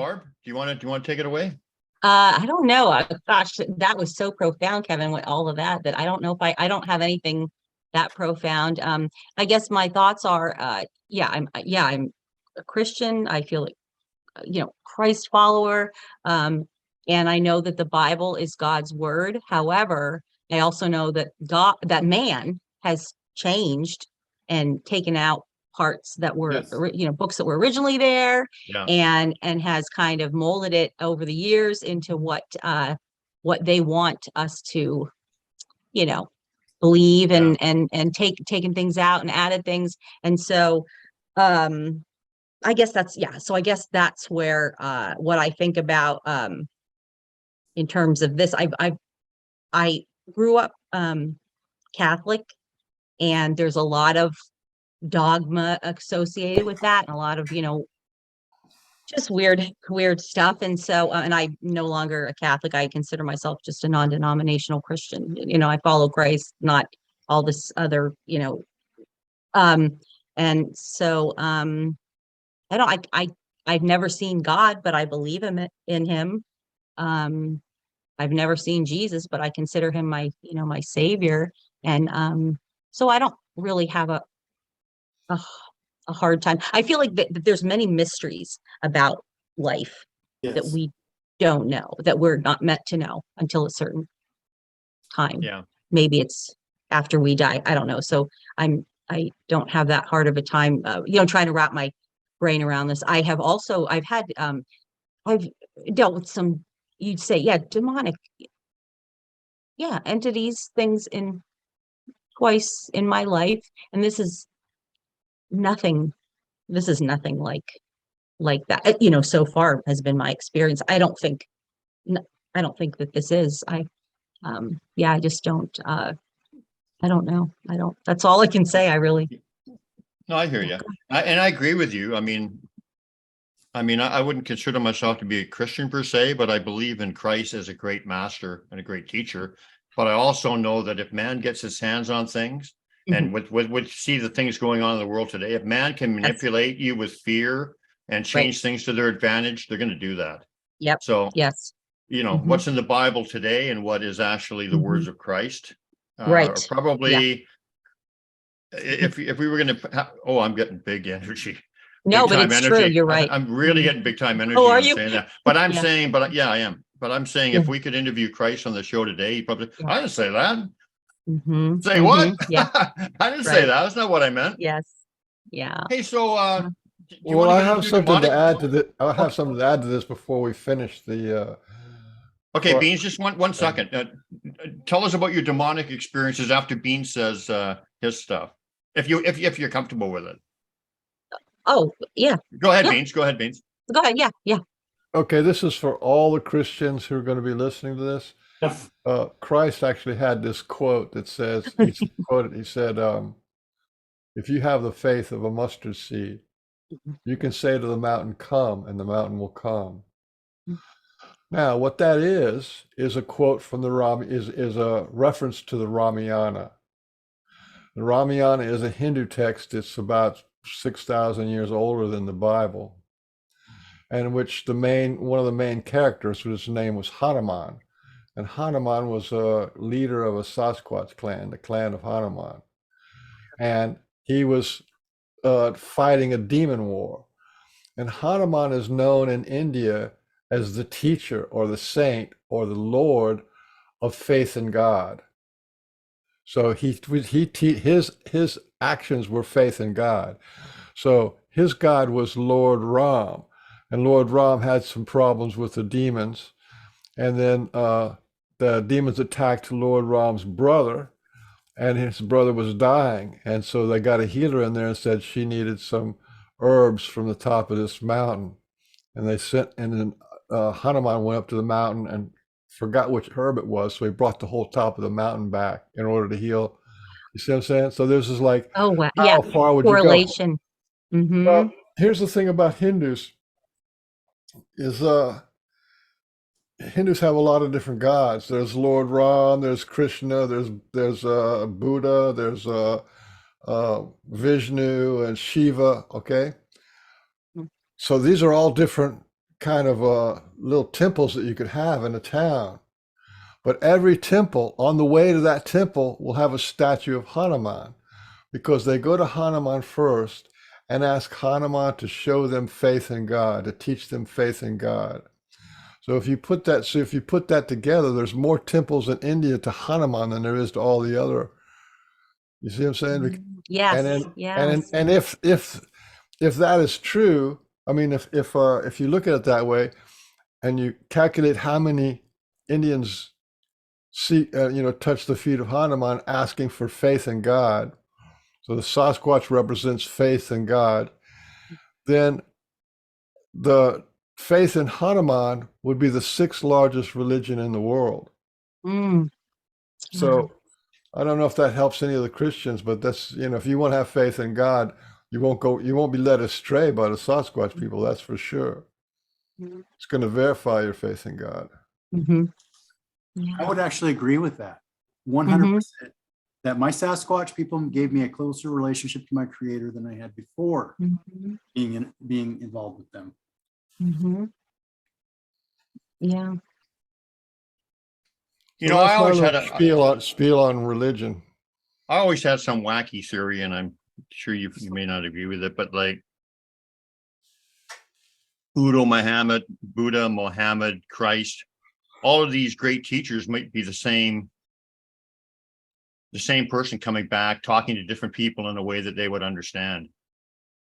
Barb, do you want to take it away? I don't know. Gosh, that was so profound, Kevin, with all of that, that I don't know if I don't have anything that profound. I guess my thoughts are, I'm a Christian. I feel like, Christ follower. And I know that the Bible is God's word. However, I also know that that man has changed and taken out parts that were, Yes. books that were originally there, Yeah. and has kind of molded it over the years into what they want us to, believe, Yeah. and taken things out and added things. And so, I guess so I guess that's where what I think about in terms of this. I grew up Catholic, and there's a lot of dogma associated with that, and a lot of, just weird stuff. And so, and I'm no longer a Catholic. I consider myself just a non-denominational Christian. I follow Christ, not all this other, and so, I don't, I've never seen God, but I believe in him. I've never seen Jesus, but I consider him my savior. And, so I don't really have a, a hard time. I feel like that there's many mysteries about life that Yes. we don't know, that we're not meant to know until a certain time. Yeah. Maybe it's after we die. I don't know. So I don't have that hard of a time, trying to wrap my brain around this. I've dealt with some, you'd say, demonic, entities, things twice in my life. And this is nothing like that, so far has been my experience. I don't think that this is, I just don't, I don't know. That's all I can say. I really. No, I hear you. And I agree with you. I mean, I wouldn't consider myself to be a Christian per se, but I believe in Christ as a great master and a great teacher. But I also know that if man gets his hands on things, and with see the things going on in the world today, if man can manipulate you with fear and change things to their advantage, they're going to do that. Yep. So, yes. What's in the Bible today and what is actually the words of Christ, Right. probably, if we were going to, I'm getting big energy. No, but it's true. You're right. I'm really getting big time energy. Oh, are you? Saying that, but I'm saying, I am. But I'm saying, if we could interview Christ on the show today, he'd probably, I didn't say that. Say what? Yeah. I didn't say that. That's not what I meant. Yes. Yeah. Hey, so well, I have something to add to this. I have something to add to this before we finish the. Okay, Beans, just one second. Tell us about your demonic experiences after Beans says his stuff, if you're comfortable with it. Oh, yeah. Go ahead, Beans. Go ahead, Beans. Go ahead. Yeah. Okay, this is for all the Christians who are going to be listening to this. Yes. Christ actually had this quote that says, he said, if you have the faith of a mustard seed, you can say to the mountain, come, and the mountain will come. Now, what that is a quote from the is a reference to the Ramayana. The Ramayana is a Hindu text. It's about 6,000 years older than the Bible, and in which one of the main characters, whose name was Hanuman, and Hanuman was a leader of a Sasquatch clan, the clan of Hanuman, and he was fighting a demon war. And Hanuman is known in India as the teacher or the saint or the Lord of faith in God. So his actions were faith in God. So his God was Lord Ram, and Lord Ram had some problems with the demons, and then the demons attacked Lord Ram's brother, and his brother was dying, and so they got a healer in there and said she needed some herbs from the top of this mountain, and then Hanuman went up to the mountain and forgot which herb it was, so he brought the whole top of the mountain back in order to heal. You see what I'm saying? So this is like, oh wow, how far would correlation. You go? Well, here's the thing about Hindus is Hindus have a lot of different gods. There's Lord Ram, there's Krishna, there's Buddha, there's Vishnu and Shiva. Okay, so these are all different kind of little temples that you could have in a town. But every temple, on the way to that temple, will have a statue of Hanuman, because they go to Hanuman first and ask Hanuman to show them faith in God, to teach them faith in God. So if you put that together, there's more temples in India to Hanuman than there is to all the other. You see what I'm saying? Yes, yes. And if that is true, I mean, if you look at it that way, and you calculate how many Indians touch the feet of Hanuman, asking for faith in God. So the Sasquatch represents faith in God. Then the faith in Hanuman would be the sixth largest religion in the world. Mm. So I don't know if that helps any of the Christians, but that's, if you want to have faith in God, you won't be led astray by the Sasquatch people, that's for sure. It's going to verify your faith in God. Mm-hmm. Yeah. I would actually agree with that 100%. That my Sasquatch people gave me a closer relationship to my creator than I had before being involved with them. Yeah. I always had spiel on religion. I always had some wacky theory, and I'm sure you may not agree with it, but like Buddha, Mohammed, Christ, all of these great teachers might be the same person coming back, talking to different people in a way that they would understand,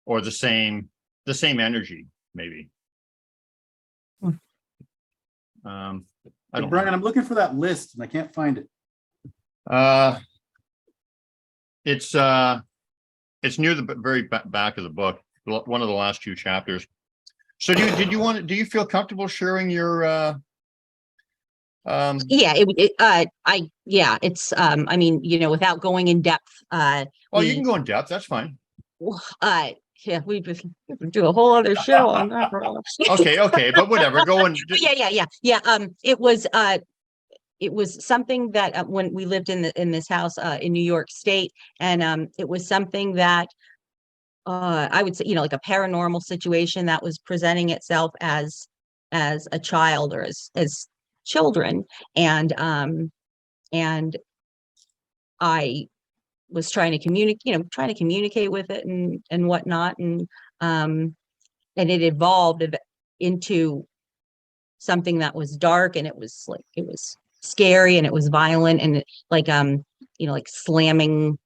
or the same energy, maybe. Brian, I'm looking for that list and I can't find it. It's near the very back of the book, one of the last few chapters. So do you feel comfortable sharing your I mean, without going in depth, you can go in depth, that's fine. We do a whole other show on that. okay, but whatever, go on. It was something that when we lived in this house in New York State, and it was something that I would say, like a paranormal situation that was presenting itself as a child, or as children, and I was trying to communicate with it and whatnot, and it evolved into something that was dark, and it was scary, and it was violent, and like slamming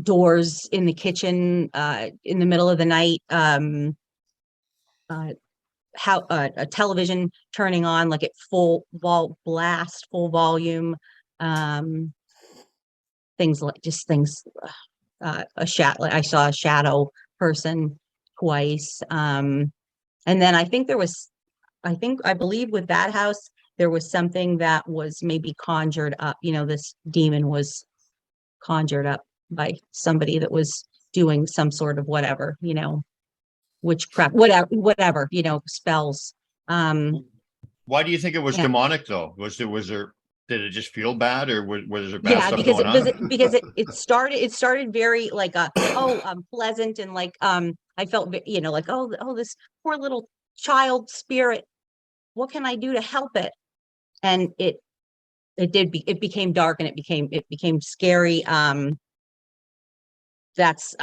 doors in the kitchen in the middle of the night, a television turning on like at full volume, things I saw a shadow person twice, and then I believe with that house there was something that was maybe conjured up. This demon was conjured up by somebody that was doing some sort of whatever, witchcraft, whatever, spells. Why do you think it was demonic though? Did it just feel bad, or was there bad stuff going on? Because it started very like pleasant, and like I felt like this poor little child spirit, what can I do to help it? And it became dark, and it became scary. That's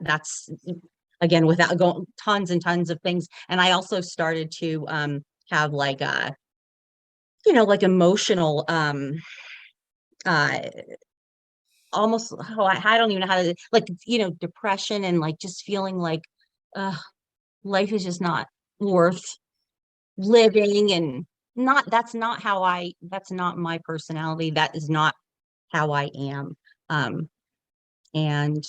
that's again, without going tons and tons of things. And I also started to have like like emotional almost, I don't even know how to, like, depression, and like just feeling like life is just not worth living, and that's not my personality, that is not how I am. And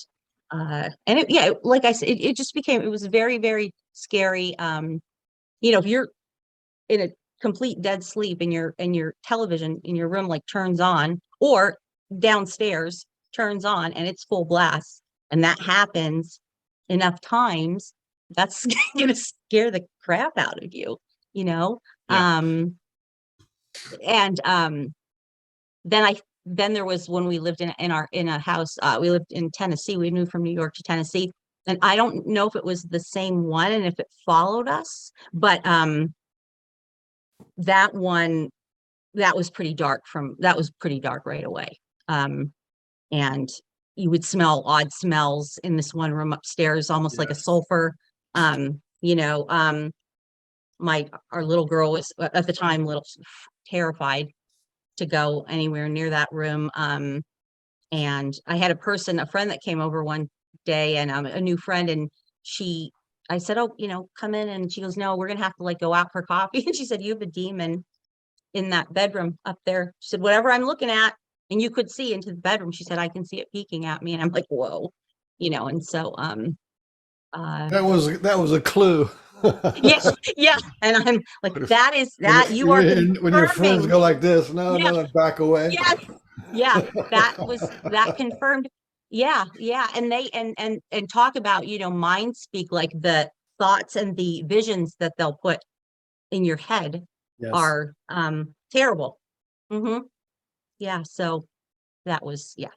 it, like I said, it was very, very scary. If you're in a complete dead sleep, and your television in your room like turns on, or downstairs turns on, and it's full blast, and that happens enough times, that's gonna scare the crap out of you, Yeah. Then there was when we lived in a house, we lived in Tennessee, we moved from New York to Tennessee, and I don't know if it was the same one and if it followed us, but that one, that was pretty dark right away. And you would smell odd smells in this one room upstairs, almost like a Yes. sulfur. You know, our little girl was at the time terrified to go anywhere near that room. And I had a friend that came over one day, and a new friend, and I said, oh, you know, come in. And she goes, no, we're gonna have to like go out for coffee. And she said, you have a demon in that bedroom up there. She said, whatever I'm looking at, and you could see into the bedroom. She said, I can see it peeking at me. And I'm like, whoa, you know. And so That was a clue. yes, yeah. And I'm like, that is that you are when your friends confirming. go like this, no, Yeah. no, back away. Yes, yeah, that confirmed. Yeah, yeah. And they and talk about, you know, mind speak, like the thoughts and the visions that they'll put in your head Yes. are terrible. Yeah, so that was, yeah.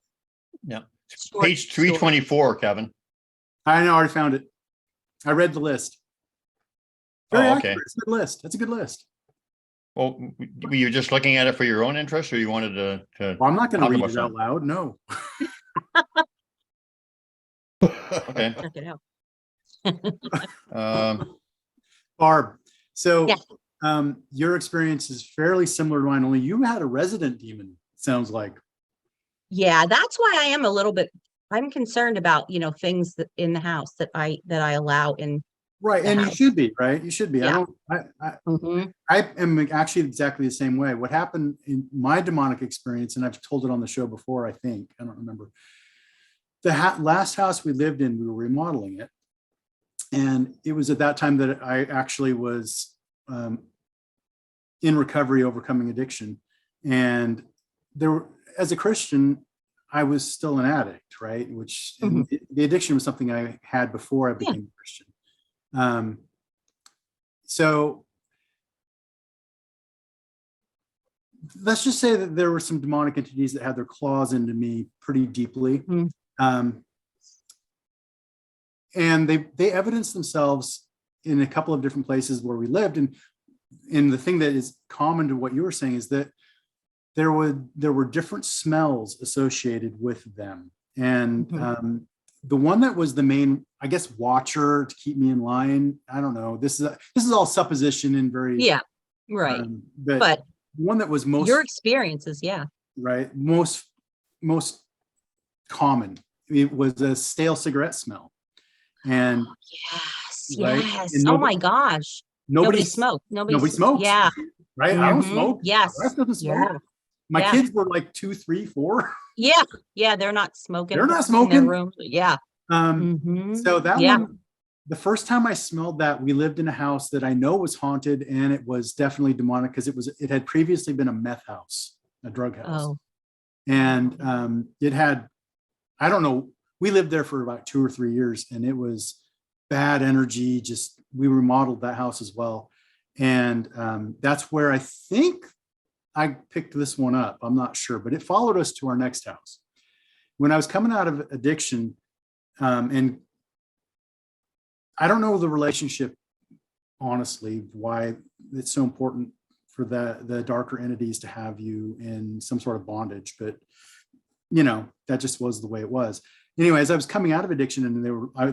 Yeah. Short Page story. 324, Kevin. I know, I already found it. I read the list. Very Oh, okay. accurate. It's a good list. That's a good list. Well, were you just looking at it for your own interest, or you wanted to Well, I'm not going to talk read about it out something? loud. No. Okay. Check it out. Barb, so Yes. your experience is fairly similar to mine, only you had a resident demon, it sounds like. Yeah, that's why I am a little bit, I'm concerned about, you know, things that in the house that I allow in. Right. The And you house. should be, right? You should be. Yeah. I am actually exactly the same way. What happened in my demonic experience, and I've told it on the show before, I think, I don't remember. The last house we lived in, we were remodeling it. And it was at that time that I actually was in recovery, overcoming addiction. And as a Christian, I was still an addict, right? Which the addiction was something I had before I became a Christian. So let's just say that there were some demonic entities that had their claws into me pretty deeply. And they evidenced themselves in a couple of different places where we lived. And the thing that is common to what you were saying is that there were different smells associated with them. And the one that was the main, I guess, watcher to keep me in line, I don't know. This is all supposition and very right. But one that was most your experiences, right, most common, it was a stale cigarette smell. And yes. And oh my gosh. Nobody smoked. Nobody smokes. Yeah. Right. I don't smoke. Yes. The rest doesn't smoke. My kids were like 2, 3, 4. Yeah. They're not smoking. They're not in smoking. their rooms. Yeah. So that one, the first time I smelled that, we lived in a house that I know was haunted, and it was definitely demonic because it had previously been a meth house, a drug house. And it had, I don't know, we lived there for about 2 or 3 years, and it was bad energy. Just, we remodeled that house as well. And that's where I think I picked this one up. I'm not sure, but it followed us to our next house. When I was coming out of addiction, and I don't know the relationship, honestly, why it's so important for the darker entities to have you in some sort of bondage, but you know, that just was the way it was. Anyway, as I was coming out of addiction and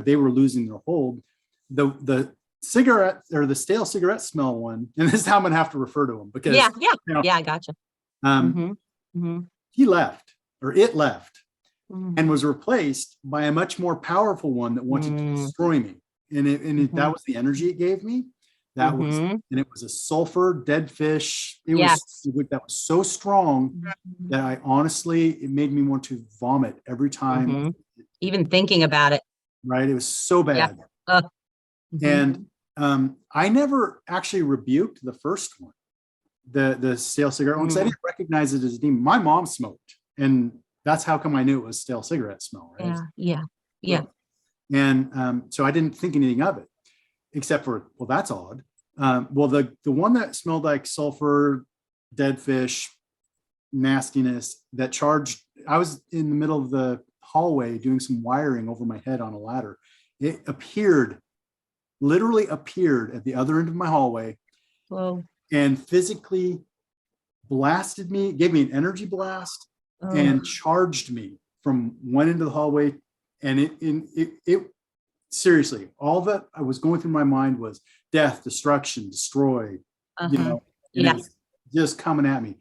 they were losing their hold, the cigarette, or the stale cigarette smell one, and this is how I'm gonna have to refer to him, because you know, I gotcha. He left, or it left, and was replaced by a much more powerful one that wanted to destroy me. And that was the energy it gave me. That was, and it was a sulfur dead fish. That was so strong that I honestly, it made me want to vomit every time. Even thinking about it. Right. It was so bad. And I never actually rebuked the first one, the stale cigarette one, because I didn't recognize it as a demon. My mom smoked, and that's how come I knew it was stale cigarette smell. Right. Yeah. And so I didn't think anything of it, except for, well, that's odd. Well, the one that smelled like sulfur, dead fish, nastiness, that charged, I was in the middle of the hallway doing some wiring over my head on a ladder, It appeared, literally appeared at the other end of my hallway Whoa. and physically blasted me, gave me an energy blast Oh. and charged me from one end of the hallway. And it seriously, all that I was going through my mind was death, destruction, destroy, you know, and Yeah. it was just coming at me.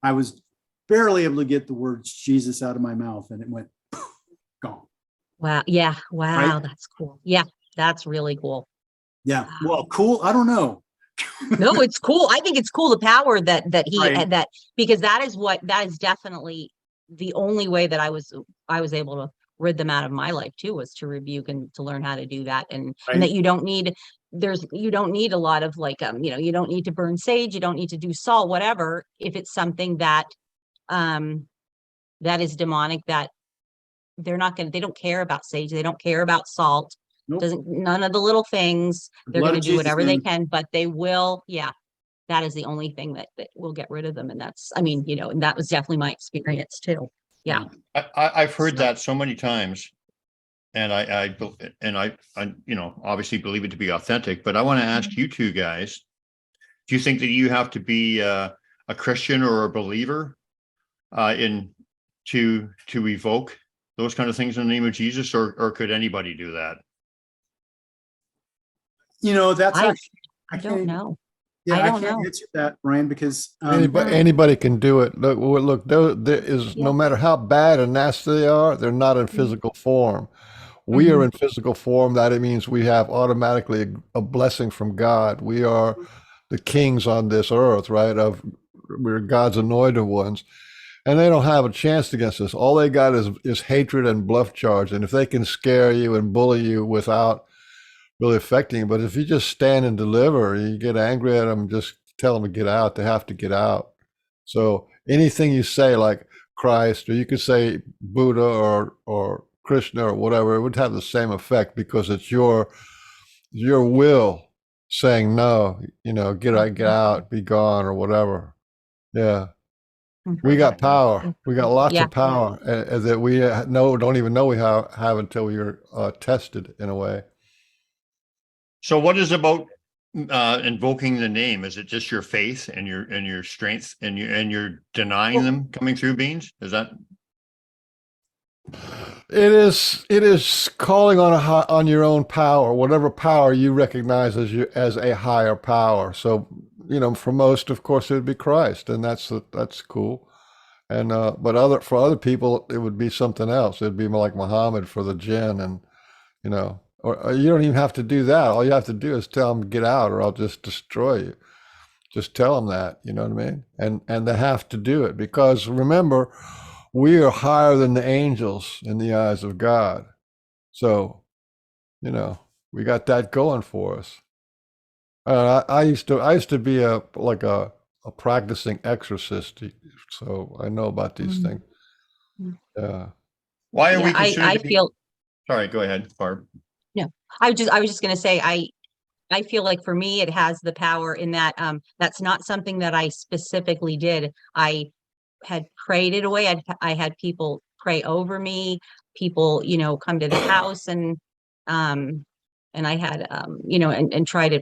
I was barely able to get the words Jesus out of my mouth, and it went gone. Wow. Yeah. Wow. Right? That's cool. Yeah. That's really cool. Yeah. Well, cool. I don't know. No, it's cool. I think it's cool, the power that he Right. that, because that is definitely the only way that I was able to rid them out of my life too, was to rebuke and to learn how to do that. And Right. that you don't need a lot of like, you don't need to burn sage, you don't need to do salt, whatever, if it's something that that is demonic, that they don't care about sage, they don't care about salt. Nope. None of the little things. The They're blood going to of do Jesus, whatever they man. can, but they will. Yeah, that is the only thing that will get rid of them. And that's, I mean, and that was definitely my experience too. Yeah. I've heard So- that so many times. And I obviously believe it to be authentic, but I want to ask you two guys, do you think that you have to be a Christian or a believer to evoke those kind of things in the name of Jesus, or could anybody do that? That's I can't don't know. Yeah, I I don't can't know. answer that, Brian, because Anybody can do it. Look, there is, Yeah. no matter how bad and nasty they are, they're not in physical form. We Mhm. are in physical form. That it means we have automatically a blessing from God. We are the kings on this earth, right? We're God's anointed ones, and they don't have a chance against us. All they got is hatred and bluff charge. And if they can scare you and bully you without really affecting you, but if you just stand and deliver, you get angry at them, just tell them to get out. They have to get out. So anything you say, like Christ, or you could say Buddha or Krishna or whatever, it would have the same effect, because it's your will saying no, get out, be gone, or whatever. Yeah, we got power. We got lots Yeah. of power that we don't even know we have until we are tested in a way. So what is about invoking the name? Is it just your faith and your strength, and you're denying them coming through beings? Is that? It is calling on your own power, whatever power you recognize as a higher power. So, for most, of course, it would be Christ, and that's cool. And but for other people, it would be something else. It'd be more like Muhammad for the jinn, and or you don't even have to do that. All you have to do is tell them, get out, or I'll just destroy you. Just tell them that, you know what I mean? And they have to do it, because remember, we are higher than the angels in the eyes of God. So, we got that going for us. I used to be a practicing exorcist, so I know about these things. Yeah. Why are Yeah, we considered I to be? feel, Sorry, go ahead, Barb. no, I was just going to say, I feel like for me, it has the power in that, that's not something that I specifically did. I had prayed it away. I had people pray over me, people, come to the house, and I had, and try to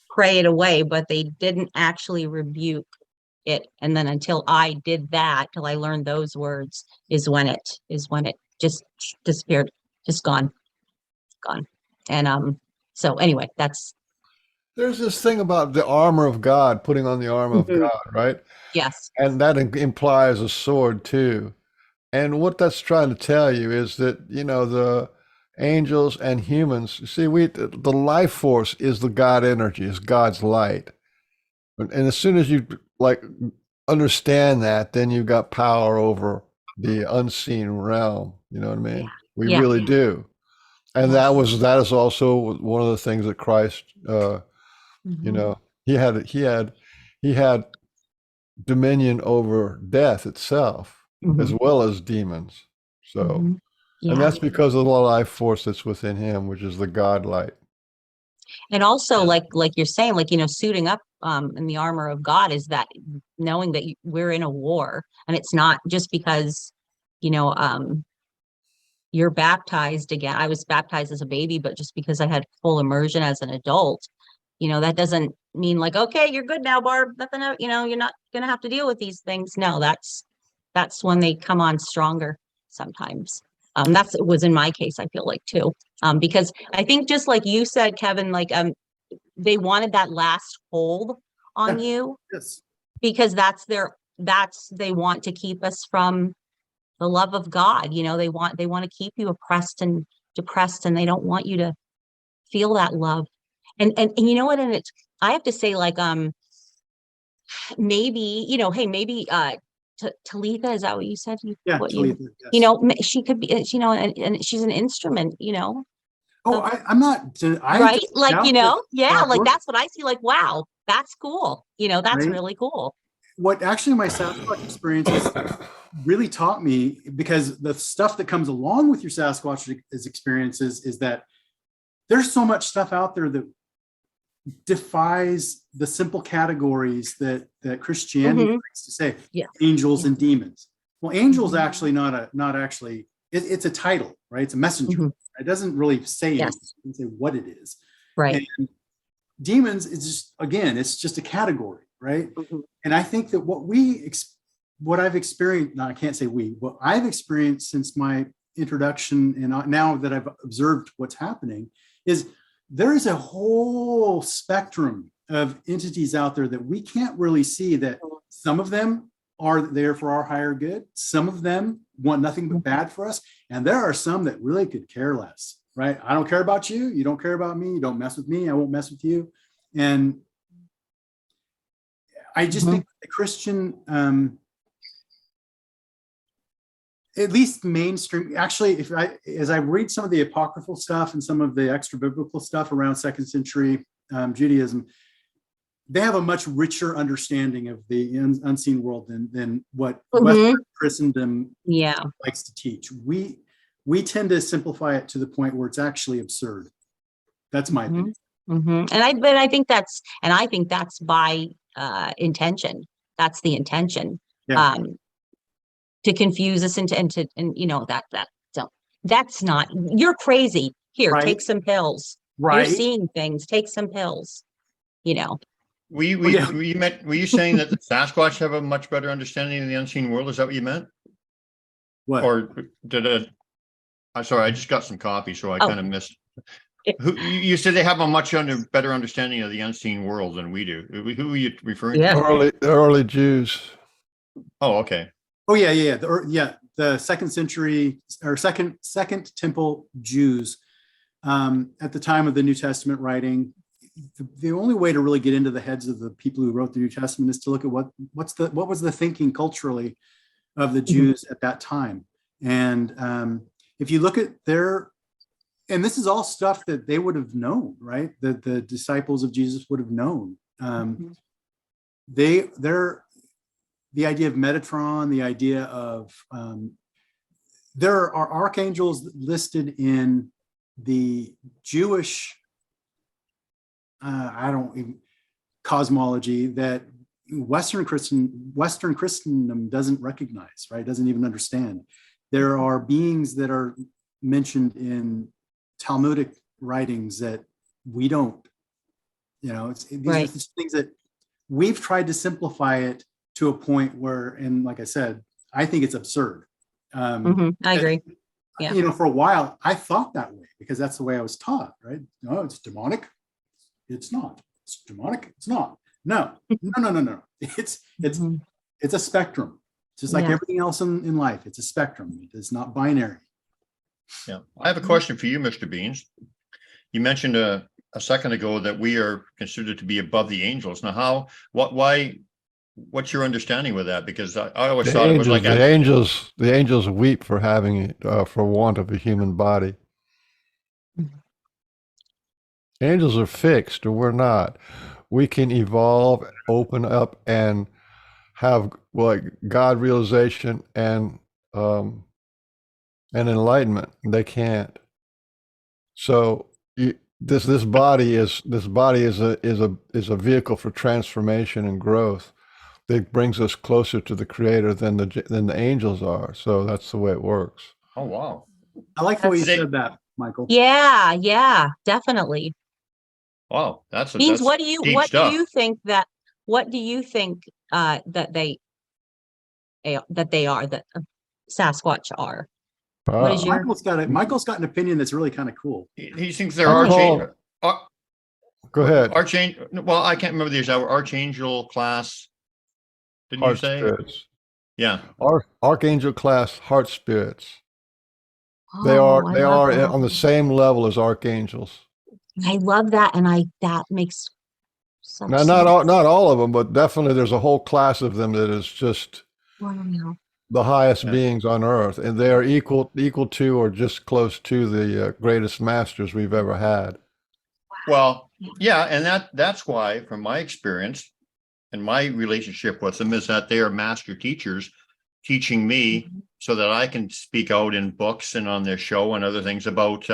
pray it away, but they didn't actually rebuke it. And then until I did that, till I learned those words, is when it just disappeared, just gone. And so anyway, There's this thing about the armor of God, putting on the armor of God, right? yes. And that implies a sword too. And what that's trying to tell you is that, the angels and humans, see, the life force is the God energy, is God's light. And as soon as you understand that, then you've got power over the unseen realm. You know what I mean? We Yeah. really do. And Yes. that is also one of the things that Christ, Mhm. he had dominion over death itself, as Mhm. well as demons. So, Mhm. and Yeah. that's because of the life force that's within him, which is the God light. And also, Yeah. like you're saying, suiting up in the armor of God, is that knowing that we're in a war, and it's not just because, you're baptized again. I was baptized as a baby, but just because I had full immersion as an adult, that doesn't mean like, okay, you're good now, Barb. Nothing, you're not gonna have to deal with these things. No, that's when they come on stronger sometimes. That's was in my case, I feel like too. Because I think just like you said, Kevin, like they wanted that last hold on you Yes. because they want to keep us from the love of God. They want to keep you oppressed and depressed, and they don't want you to feel that love. And you know what? And I have to say, like, maybe, hey, maybe Talitha, is that what you said? Yeah, What Talitha, yes. she could be, and she's an instrument, Oh, I'm not. right? Like, doubt yeah, that like works, that's what I see. Like, wow, that's cool. That's right? really cool. What actually my Sasquatch experiences really taught me, because the stuff that comes along with your Sasquatch experiences is that there's so much stuff out there that defies the simple categories that Christianity likes to say. Yeah. Angels and demons. Well, angels actually not actually. It's a title, right? It's a messenger. It doesn't really say anything. It doesn't say what it is. Right. And demons is just, again, it's just a category, right? And I think that what I've experienced, now I can't say what I've experienced since my introduction, and now that I've observed what's happening, is there is a whole spectrum of entities out there that we can't really see, that some of them are there for our higher good. Some of them want nothing but bad for us. And there are some that really could care less, right? I don't care about you. You don't care about me. You don't mess with me. I won't mess with you. And I just think the Christian, at least mainstream, actually, as I read some of the apocryphal stuff and some of the extra biblical stuff around 2nd century Judaism, they have a much richer understanding of the unseen world than what Western Christendom likes to teach. We tend to simplify it to the point where it's actually absurd. That's my opinion. And I think that's by intention. That's the intention. Yeah. To confuse us that's not, you're crazy. Here, take some pills. Right. You're seeing things. Take some pills. Were you saying that the Sasquatch have a much better understanding of the unseen world? Is that what you meant? What? Or I'm sorry, I just got some coffee, so I kind of missed. You said they have a much better understanding of the unseen world than we do. Who are you referring to? The early Jews. Oh, okay. Oh, yeah. The 2nd century or second temple Jews at the time of the New Testament writing. The only way to really get into the heads of the people who wrote the New Testament is to look at what was the thinking culturally of the Jews at that time. And if you look at and this is all stuff that they would have known, right? That the disciples of Jesus would have known. The idea of Metatron, the idea of there are archangels listed in the Jewish cosmology that Western Christendom doesn't recognize, right? Doesn't even understand. There are beings that are mentioned in Talmudic writings that we don't. These are things that we've tried to simplify it to a point where, and like I said, I think it's absurd. I agree. Yeah. For a while, I thought that way because that's the way I was taught, right? No, it's demonic. It's not. It's demonic. It's not. No. It's a spectrum. Just like everything else in life. It's a spectrum. It's not binary. Yeah. I have a question for you, Mr. Beans. You mentioned a second ago that we are considered to be above the angels. Now, what's your understanding with that? Because I always thought it was like the angels weep for having for want of a human body. Angels are fixed, or we're not. We can evolve, open up, and have God realization and enlightenment. They can't. So this body is a vehicle for transformation and growth that brings us closer to the Creator than the angels are. So that's the way it works. Oh, wow. I like the way you They- said that, Michael. Yeah, definitely. Wow, that's Beans, that's what do you deep stuff. think that that they are, that Sasquatch are? What is your Michael's got an opinion that's really kind of cool. He thinks they're I archangel. call- Go ahead. Archangel. Well, I can't remember these. Archangel class. Didn't you Heart say? spirits. Yeah. Archangel class heart spirits. They Oh, are I they love are that. on the same level as archangels. I love that, and that makes such Now, sense. not all of them, but definitely there's a whole class of them that is just Wow. the highest Yeah. beings on earth, and they are equal to or just close to the greatest masters we've ever had. Well, yeah, and that's why, from my experience and my relationship with them, is that they are master teachers, teaching me so that I can speak out in books and on their show and other things about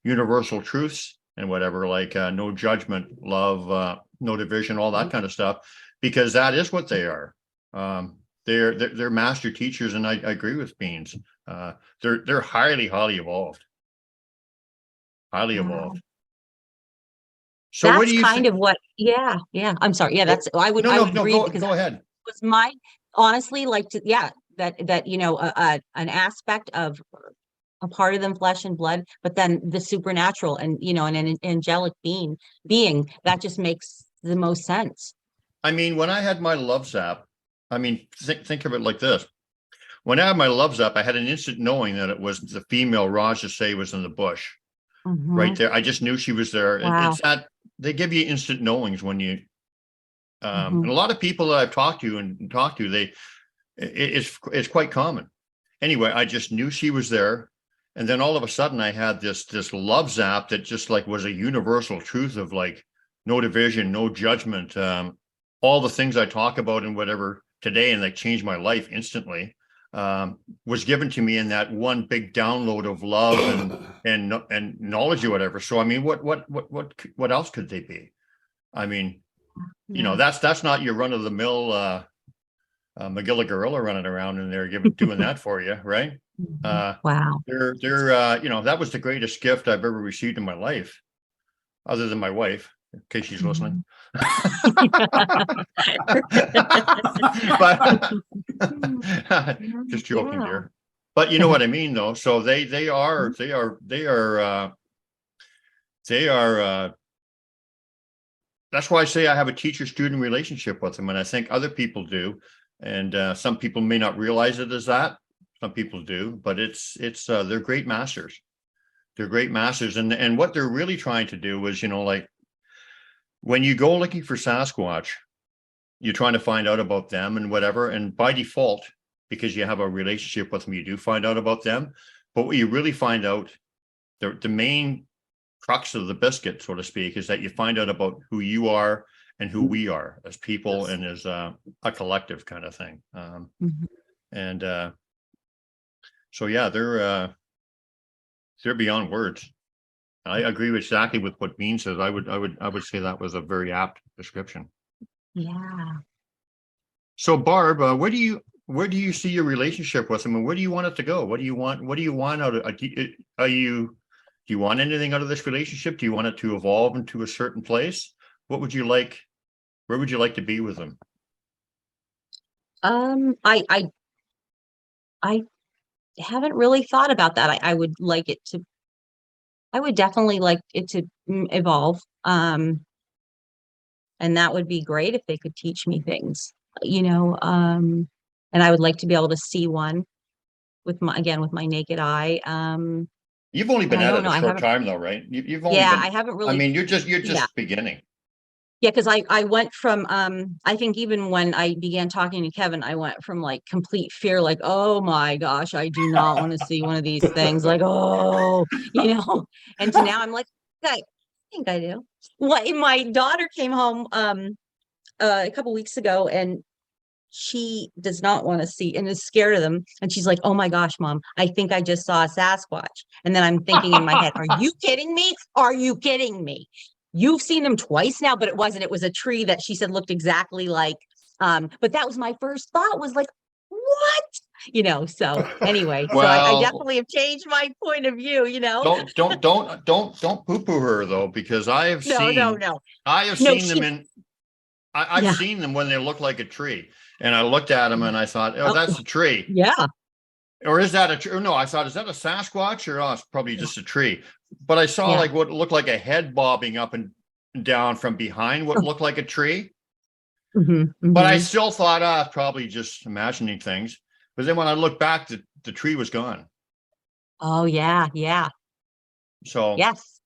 universal truths and whatever, like no judgment, love, no division, all that kind of stuff, because that is what they are. They're master teachers, and I agree with Beans. They're highly evolved, highly evolved. So That's what do you kind think? of what, yeah. I'm sorry. Yeah, that's, I would agree, because go ahead. was my, honestly, like, that, you know, an aspect of a part of them, flesh and blood, but then the supernatural, and, you know, an angelic being that just makes the most sense. I mean, when I had my love zap, I mean, think of it like this. When I had my love zap, I had an instant knowing that it was the female Rajase was in the bush right there. I just knew she was there. Wow. It's that they give you instant knowings when you, and a lot of people that I've talked to, it's quite common. Anyway, I just knew she was there. And then all of a sudden I had this love zap that just like was a universal truth of like no division, no judgment, all the things I talk about and whatever today, and that changed my life instantly, was given to me in that one big download of love and knowledge or whatever. So I mean, what else could they be? I mean, you know, that's not your run of the mill Magilla gorilla running around in there doing that for you, right? Wow. They're you know, that was the greatest gift I've ever received in my life, other than my wife, in case she's listening. But just joking, dear. But you know what I mean, though. So they are that's why I say I have a teacher-student relationship with them, and I think other people do. And some people may not realize it as that. Some people do, but it's they're great masters. They're great masters, and what they're really trying to do is, you know, like when you go looking for Sasquatch, you're trying to find out about them and whatever, and by default, because you have a relationship with them, you do find out about them. But what you really find out, the main crux of the biscuit, so to speak, is that you find out about who you are and who we are as people, and as a collective kind of thing. And so yeah, they're beyond words. I agree exactly with what Bean says. I would say that was a very apt description. Yeah. So Barb, where do you see your relationship with them, and where do you want it to go? What do you want out of? Do you want anything out of this relationship? Do you want it to evolve into a certain place? What would you like? Where would you like to be with them? I haven't really thought about that. I would definitely like it to evolve. And that would be great if they could teach me things, you know, and I would like to be able to see one with my naked eye. You've only been at it a short I time though, right? You've only been, I haven't really. I mean, you're just beginning. Yeah, because I went from I think even when I began talking to Kevin, I went from like complete fear, like, oh my gosh, I do not want to see one of these things, like, oh, you know, and to now I'm like, I think I do. Well, my daughter came home a couple weeks ago, and she does not want to see and is scared of them, and she's like, oh my gosh, Mom, I think I just saw a Sasquatch. And then I'm thinking in my head, are you kidding me? Are you kidding me? You've seen them twice now, but it was a tree that she said looked exactly like, but that was my first thought, was like, what? you know, so anyway, so I Well- definitely have changed my point of view, you know? Don't poo-poo her though, because I have No, seen, no. I have No, seen them in, I've Yeah. seen them when they look like a tree. And I looked at them and I thought, oh, that's a tree. Yeah, Or is that a tree? No, I thought, is that a Sasquatch? Or oh, it's probably just a tree. But I saw Yeah. like what looked like a head bobbing up and down from behind what looked like a tree. But I still thought, probably just imagining things. But then when I looked back, the tree was gone. oh, yeah, yeah, So, yes.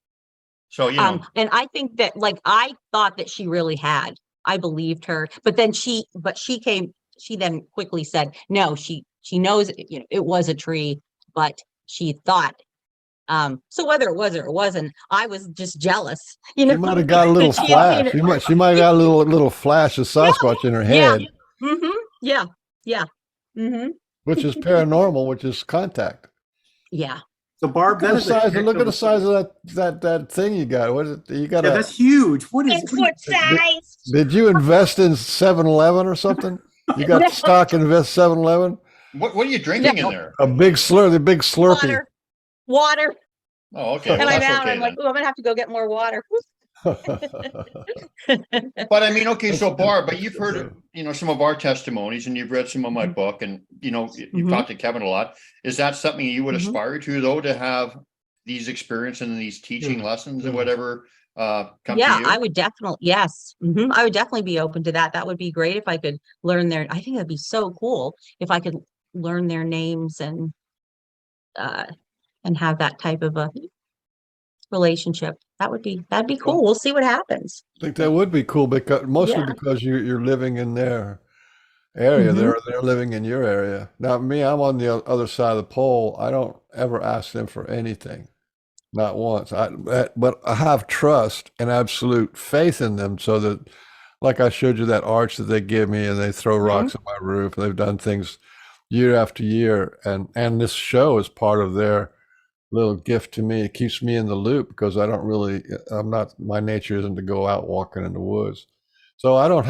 so, you know, And I think that, like, I thought that she really had, I believed her, but then she then quickly said, no, she knows, you know, it was a tree, but she thought, so whether it was or it wasn't, I was just jealous, you know. She might have got a little that she had seen flash. it. She might have got a little flash of Sasquatch in her Yeah. head, Yeah, yeah. which is paranormal, which is contact. Yeah. So Barb, that is a heck Look at of the a- size of that thing you got. What is it? You got Yeah, a, that's huge. What is? Bigfoot size. did you invest in 7-Eleven or something? You got No. stock invest 7-Eleven? what are you drinking in No. there? A big the big Slurpee. Water. Oh, okay. And Well, I'm that's out. okay I'm like, then. oh, I'm gonna have to go get more water. But I mean, okay, so Barb, but you've heard, you know, some of our testimonies and you've read some of my Mm-hmm. book and, you know, you've talked to Kevin a lot. Is that something you would aspire to though, to have these experiences and these teaching lessons and whatever, come to Yeah, you? I would definitely, yes. I would definitely be open to that. That would be great if I could learn I think that'd be so cool if I could learn their names and have that type of a relationship. That'd be cool. We'll see what happens. I think that would be cool because mostly Yeah. because you're living in their area. They're living in your area. Now me, I'm on the other side of the pole. I don't ever ask them for anything. Not once. But I have trust and absolute faith in them so that, like I showed you that arch that they give me and they throw rocks at my roof. They've done things year after year. And this show is part of their little gift to me. It keeps me in the loop because my nature isn't to go out walking in the woods. So I don't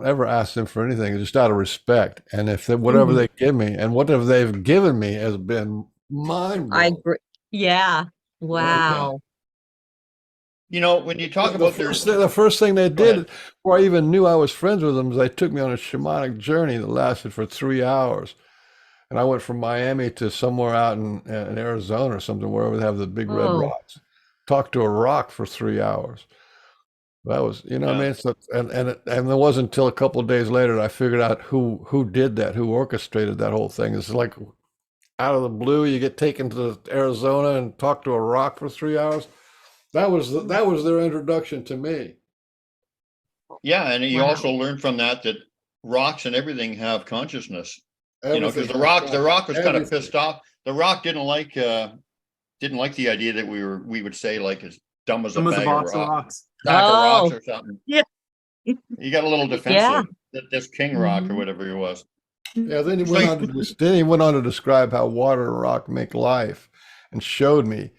ever ask them for anything, just out of respect. And if whatever they give me and whatever they've given me has been mind I blowing. agree. Yeah. Wow. You know, when you talk about The first thing they did before I even knew I was friends with them is they took me on a shamanic journey that lasted for 3 hours. And I went from Miami to somewhere out in Arizona or something, wherever they have the big red rocks. Talked to a rock for 3 hours. That was, you know what I mean? So, and it wasn't until a couple of days later that I figured out who did that, who orchestrated that whole thing. It's like out of the blue, you get taken to Arizona and talk to a rock for 3 hours. That was their introduction to me. Yeah, and you also learn from that rocks and everything have consciousness. You know, because the rock was kind of pissed off. The rock didn't like the idea that we would say like as dumb as a bag of rocks. Sack of rocks or something. Yeah. He got a little defensive. This king rock or whatever he was. Yeah, then he went on to describe how water and rock make life, and showed me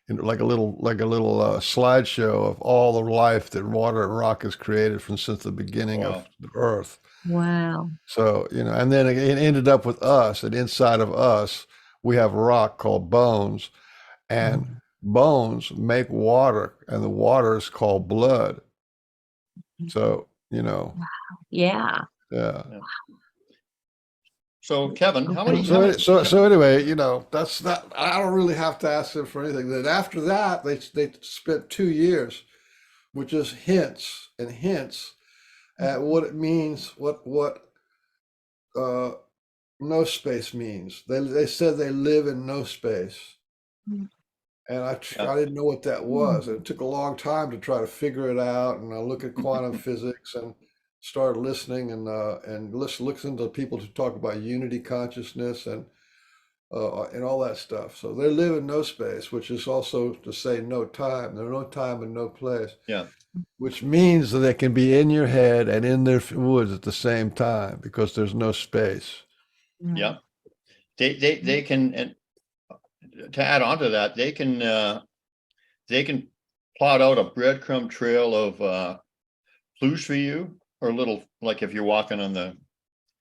like a little slideshow of all the life that water and rock has created since the beginning of the earth. Wow. So, you know, and then it ended up with us, and inside of us we have rock called bones, and bones make water, and the water is called blood. So, you know. Wow. Yeah. Yeah. So Kevin, how many? So anyway, you know, that's that. I don't really have to ask them for anything. Then after that, they spent 2 years with just hints and hints at what it means, what no space means. They said they live in no space, and I didn't know what that was. And it took a long time to try to figure it out. And I look at quantum physics and started listening and listen to people to talk about unity consciousness and all that stuff. So they live in no space, which is also to say no time. There's no time and no place. Yeah. Which means that they can be in your head and in their woods at the same time because there's no space. Yeah. They can, and to add on to that, they can plot out a breadcrumb trail of clues for you, or little, like if you're walking on the,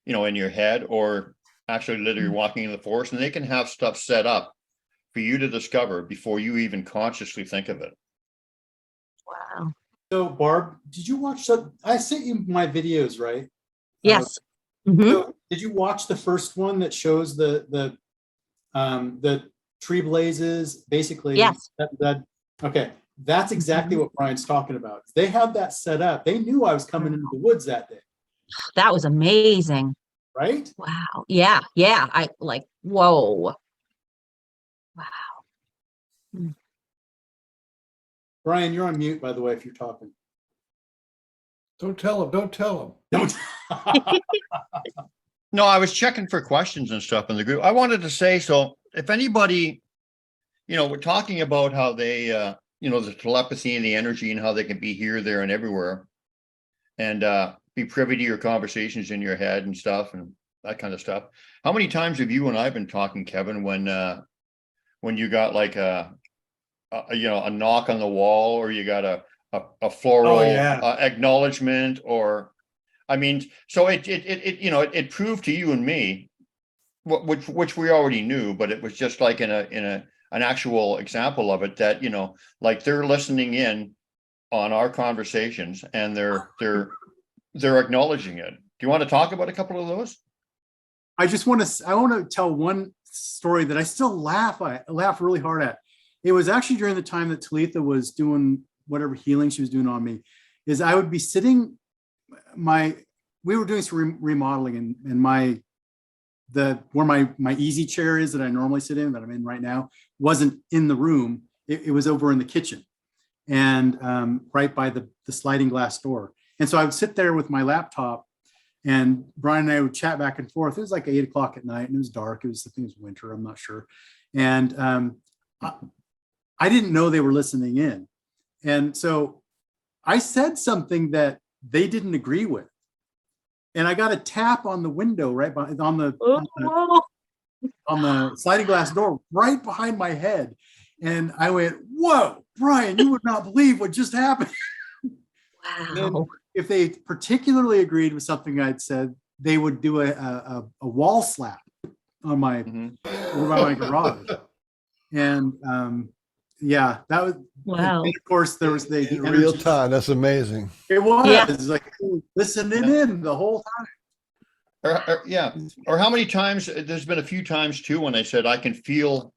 you know, in your head, or actually literally walking in the forest, and they can have stuff set up for you to discover before you even consciously think of it. Wow. So Barb, did you watch I sent you my videos, right? Yes. Mhm. So did you watch the first one that shows the tree blazes? Basically, Yes. okay. That's exactly what Brian's talking about. They had that set up. They knew I was coming into the woods that day, That was amazing. right? Wow. Yeah. Yeah. I like, whoa. Wow. Brian, you're on mute, by the way, if you're talking. Don't tell him. Don't tell him. Don't. No, I was checking for questions and stuff in the group. I wanted to say, so if anybody, we're talking about how they, the telepathy and the energy and how they can be here, there, and everywhere, and be privy to your conversations in your head and stuff and that kind of stuff. How many times have you and I been talking, Kevin, when you got like a knock on the wall, or you got a floral acknowledgement, or I mean, so it proved to you and me, which we already knew, but it was just like in an actual example of it, that like they're listening in on our conversations and they're acknowledging it. Do you want to talk about a couple of those? I want to tell one story that I still laugh really hard at. It was actually during the time that Talitha was doing whatever healing she was doing on me. Is I would be sitting, we were doing some remodeling, and where my easy chair is that I normally sit in, that I'm in right now, wasn't in the room. It was over in the kitchen, and right by the sliding glass door. And so I would sit there with my laptop, and Brian and I would chat back and forth. It was like 8 o'clock at night, and it was dark. I think it was winter, I'm not sure. And I didn't know they were listening in. And so I said something that they didn't agree with. And I got a tap on the window on the sliding glass door right behind my head. And I went, "Whoa, Brian, you would not believe what just happened." Wow. And if they particularly agreed with something I'd said, they would do a wall slap on over by my garage. And yeah, that was Wow. And of course, there was the In real time. That's amazing. It was Yeah. like listening in the whole time. Or how many times, there's been a few times too when I said I can feel,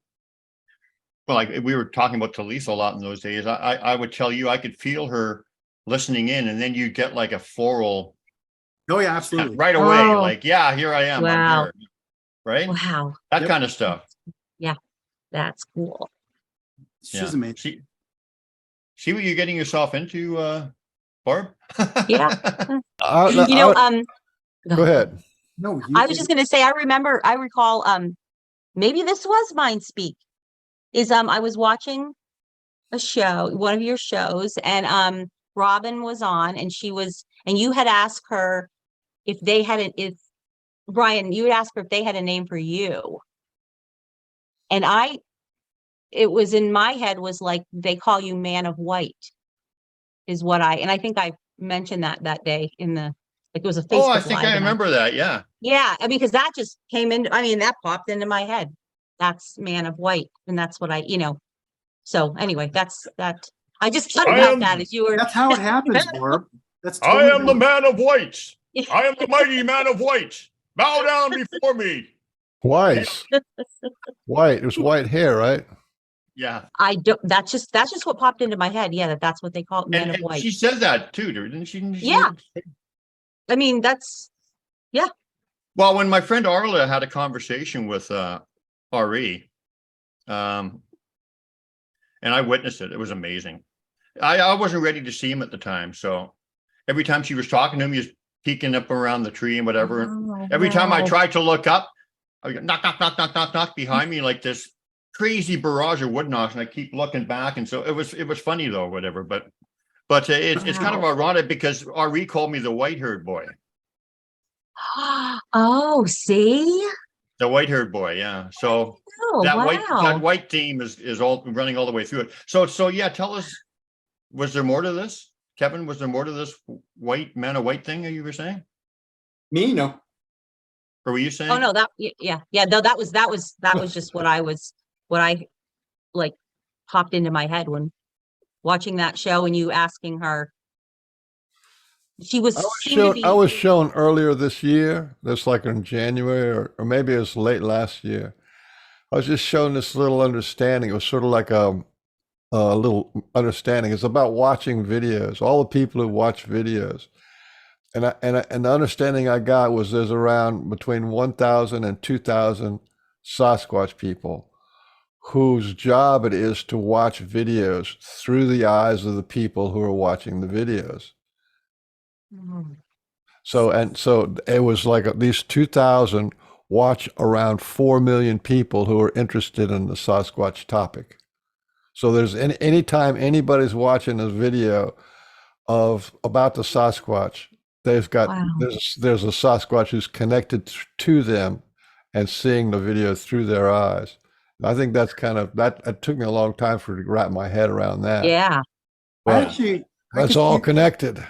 well, like we were talking about Talisa a lot in those days. I would tell you I could feel her listening in, and then you get like a floral. Oh yeah, absolutely. Right away, Oh. like, yeah, here I am. Wow. I'm here. Right? Wow. That kind of stuff. Yeah. That's cool. She's amazing. See what you're getting yourself into, Barb? Yeah. Go ahead. No, I was just going to say, I recall, maybe this was Mind Speak, I was watching a show, one of your shows, and Robin was on, and you had asked her if they had Brian, you would ask her if they had a name for you. And it was in my head was like, they call you Man of White, is what and I think I mentioned that day it was a Facebook Oh, I think Live, I remember that. Yeah. Yeah, because that just came in. I mean, that popped into my head. That's Man of White, and that's what So anyway, that's that. I just thought about that as you were. That's how it happens, Barb. That's I am the Man of White. I am the mighty Man of White. Bow down before me. White. It was white hair, right? Yeah. I don't. That's just what popped into my head. Yeah, that's what they call it, Man of White. She said that too, didn't she? Yeah. I mean, that's. Yeah. Well, when my friend Arla had a conversation with RE, and I witnessed it, it was amazing. I wasn't ready to see him at the time, so every time she was talking to him, he was peeking up around the tree and whatever. Oh, every time I wow. tried to look up, I go knock, knock, knock, knock, knock, knock behind me, like this crazy barrage of wood knocks, and I keep looking back, and so it was funny though, whatever. But it's kind of ironic because RE called me the white-haired boy. Oh, see? The white-haired boy, yeah. So Oh, that wow. white theme is all running all the way through it. So yeah, tell us, was there more to this? Kevin, was there more to this white Man of White thing that you were saying? Me? No. Or were you saying? Oh, no, yeah, no, that was just what I like popped into my head when watching that show and you asking her. She was I was shown earlier this year, that's like in January, or maybe it was late last year. I was just shown this little understanding. It was sort of like a little understanding. It's about watching videos, all the people who watch videos. And the understanding I got was there's around between 1,000 and 2,000 Sasquatch people whose job it is to watch videos through the eyes of the people who are watching the videos. So it was like these 2,000 watch around 4 million people who are interested in the Sasquatch topic. So there's anytime anybody's watching a video about the Sasquatch, they've got there's a Sasquatch who's connected to them and seeing the video through their eyes. And I think that's it took me a long time to wrap my head around that. Yeah. But that's all connected.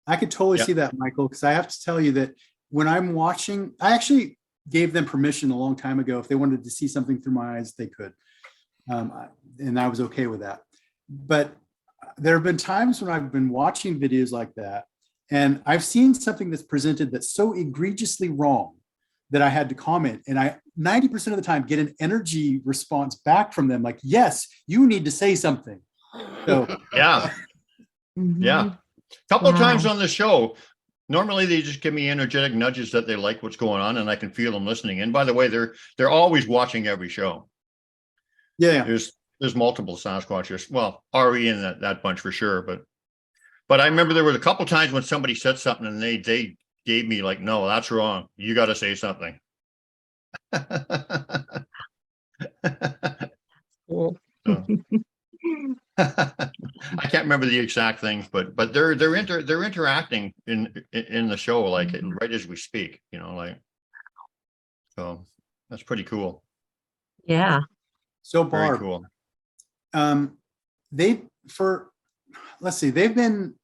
I could totally see that, Michael, because I have to tell you that when I'm watching, I actually gave them permission a long time ago. If they wanted to see something through my eyes, they could. And I was okay with that. But there have been times when I've been watching videos like that, and I've seen something that's presented that's so egregiously wrong that I had to comment. And I 90% of the time get an energy response back from them, like, yes, you need to say something. So yeah. Yeah. A couple of times on the show, normally they just give me energetic nudges that they like what's going on and I can feel them listening. And by the way, they're always watching every show. Yeah. There's multiple Sasquatchers. Well, Ari in that bunch for sure, but I remember there was a couple times when somebody said something and they gave me like, no, that's wrong. You got to say something. Cool. I can't remember the exact things, but they're interacting in the show like right as we speak, like, so that's pretty cool. Yeah. So Very Barb, cool. they've been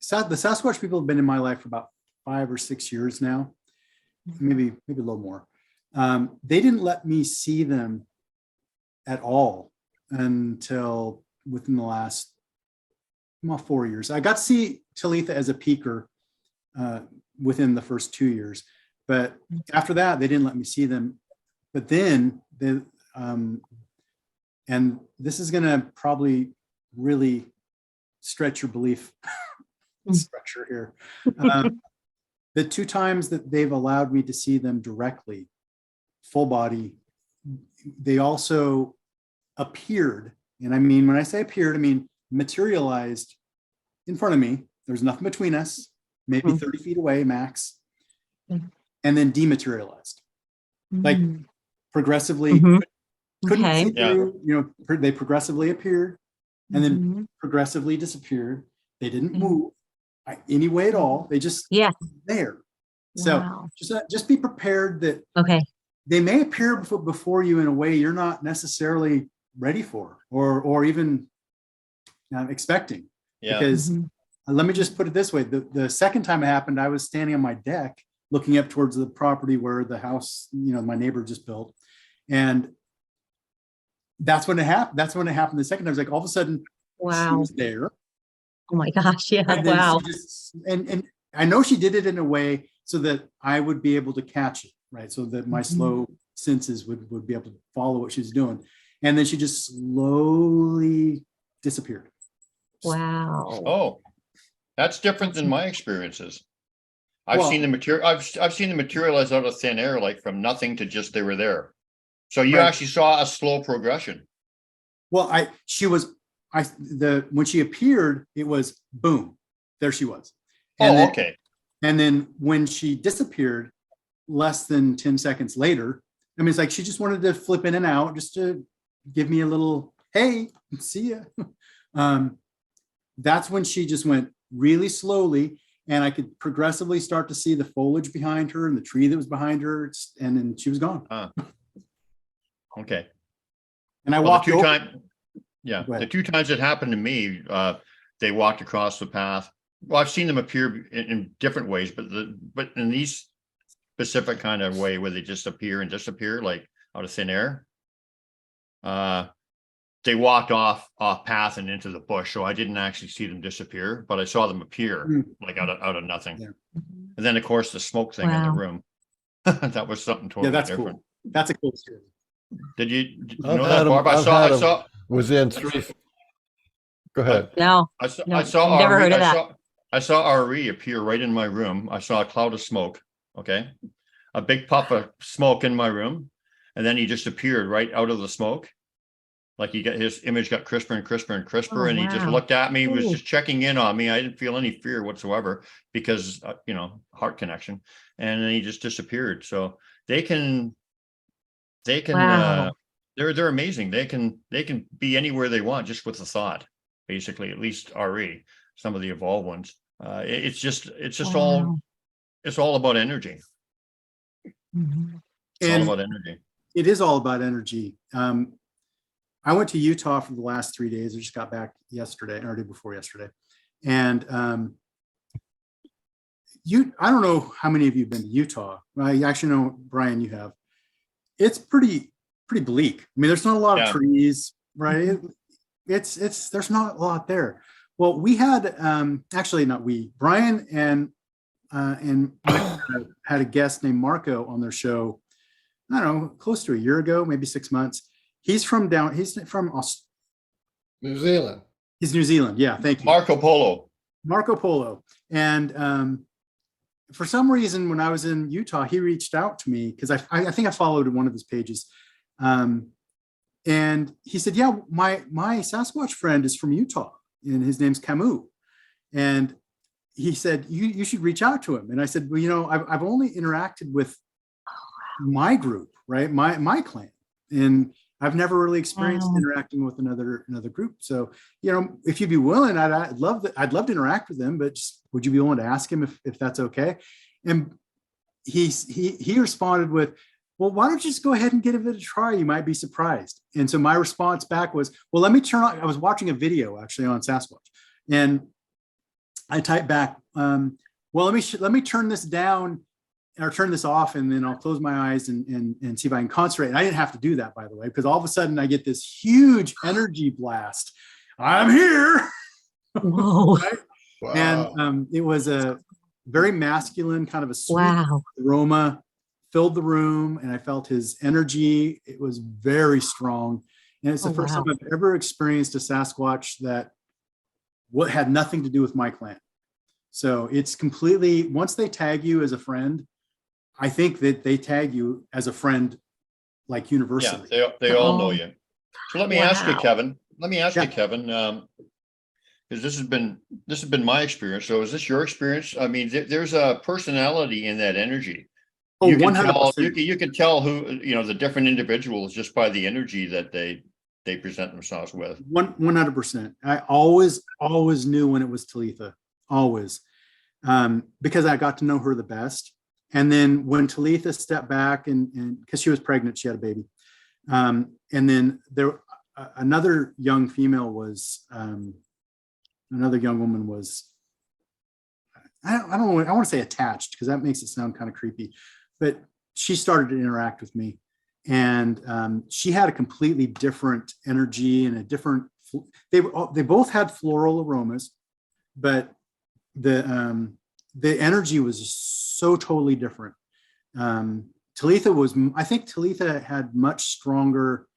the Sasquatch people have been in my life for about 5 or 6 years now, maybe a little more. They didn't let me see them at all until within the last 4 years. I got to see Talitha as a peeker within the first 2 years, but after that they didn't let me see them. But then and this is going to probably really stretch your belief structure here. The 2 times that they've allowed me to see them directly, full body, they also appeared. And I mean, when I say appeared, I mean materialized in front of me. There's nothing between us, maybe 30 feet away max, and then dematerialized. Like progressively, couldn't see through, they progressively appeared and then progressively disappeared. They didn't move any way at all. They just there. So just be prepared that they may appear before you in a way you're not necessarily ready for or even expecting. Because let me just put it this way. The second time it happened, I was standing on my deck looking up towards the property where the house, my neighbor just built. And that's when it happened. That's when it happened the second time. I was like, all of a sudden, she was there. Oh my gosh. Yeah. And then she just, and I know she did it in a way so that I would be able to catch it, right? So that my slow senses would be able to follow what she was doing. And then she just slowly disappeared. Wow. Oh, that's different than my experiences. I've seen them materialize out of thin air, like from nothing to just they were there. So you actually saw a slow progression. Well, when she appeared, it was boom, there she was. And okay. And then when she disappeared, less than 10 seconds later, I mean, it's like she just wanted to flip in and out just to give me a little, hey, see ya. That's when she just went really slowly, and I could progressively start to see the foliage behind her and the tree that was behind her, and then she was gone. Okay. And I walked over. The 2 times it happened to me, they walked across the path. Well, I've seen them appear in different ways, but in these specific kind of way where they just appear and disappear, like out of thin air. They walked off path and into the bush, so I didn't actually see them disappear, but I saw them appear like out of nothing. Yeah. And then, of course, the smoke thing in the Wow. room. That was something totally Yeah, that's different. cool. That's a cool story. Did you I've know had that, 'em- Barb? I I've had 'em saw. within 3. Go ahead. No, I saw. No, I saw. I've never heard of that. I saw RE appear right in my room. I saw a cloud of smoke. Okay, a big puff of smoke in my room, and then he just appeared right out of the smoke. Like his image got crisper and crisper and crisper, Oh, and he just wow. looked at me, was Ooh. just checking in on me. I didn't feel any fear whatsoever because heart connection, and then he just disappeared. So they can, Wow. they're amazing. They can be anywhere they want just with a thought, basically. At least RE, some of the evolved ones. It's just Wow. it's all about energy. Mhm. It's all And about energy. it is all about energy. I went to Utah for the last 3 days. I just got back yesterday, or day before yesterday. And I don't know how many of you have been to Utah. I actually know, Brian, you have. It's pretty bleak. I mean, there's not a lot of Yeah. trees, right? It's there's not a lot there. Well, we had actually not we, Brian and Mike had a guest named Marco on their show. I don't know, close to a year ago, maybe 6 months. He's from New Zealand. He's New Zealand. Yeah, thank you. Marco Polo. And for some reason, when I was in Utah, he reached out to me because I think I followed one of his pages. And he said, yeah, my Sasquatch friend is from Utah and his name's Camus. And he said, you should reach out to him. And I said, well, I've only interacted with my group, right? My clan. And I've never really experienced interacting with another group. So, if you'd be willing, I'd love to interact with them, but just, would you be willing to ask him if that's okay? And he responded with, well, why don't you just go ahead and give it a try? You might be surprised. And so my response back was, well, let me turn on, I was watching a video actually on Sasquatch, and I typed back, well, let me turn this down or turn this off, and then I'll close my eyes and see if I can concentrate. And I didn't have to do that, by the way, because all of a sudden I get this huge energy blast. I'm here. Whoa. Right? Wow. And it was a very masculine, kind of a sweet Wow. aroma filled the room, and I felt his energy. It was very strong. And it's the first time I've ever experienced a Sasquatch that had nothing to do with my clan. So it's completely, once they tag you as a friend, I think that they tag you as a friend, like universally. Yeah, they all know you. So let me ask you, Kevin. Because this has been my experience. So is this your experience? I mean, there's a personality in that energy. Oh, you can 100%. tell, you can tell who, the different individuals just by the energy that they present themselves with. 100%. I always knew when it was Talitha, always, because I got to know her the best. And then when Talitha stepped back and because she was pregnant, she had a baby. And then another young female was, another young woman was, I don't know, I want to say attached because that makes it sound kind of creepy, but she started to interact with me. And she had a completely different energy and a different, they both had floral aromas, but the energy was so totally different. I think Talitha had much stronger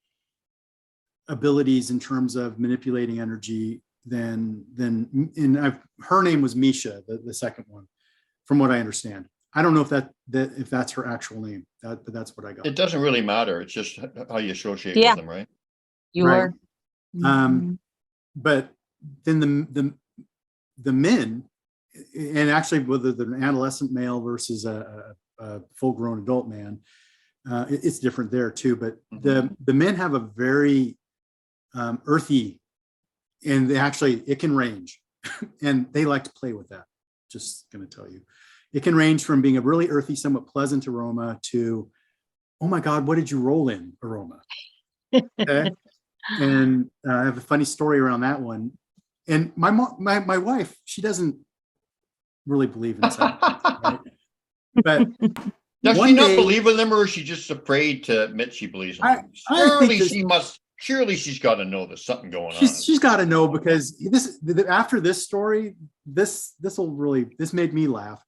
abilities in terms of manipulating energy her name was Misha, the second one, from what I understand. I don't know if that's her actual name, but that's what I got. It doesn't really matter. It's just how you associate with them, right? You Right. were. But then the men, and actually whether they're an adolescent male versus a full-grown adult man, it's different there too. But the men have a very earthy, and it can range, and they like to play with that. Just going to tell you, it can range from being a really earthy, somewhat pleasant aroma to, oh my God, what did you roll in aroma? Okay. And I have a funny story around that one. And my wife, she doesn't really believe in Sasquatch, right? But Does One she not day- believe in them, or is she just afraid to admit she believes in I- them? I Surely think this- she must. Surely she's got to know there's something going on. She's got to know, because after this story, this made me laugh.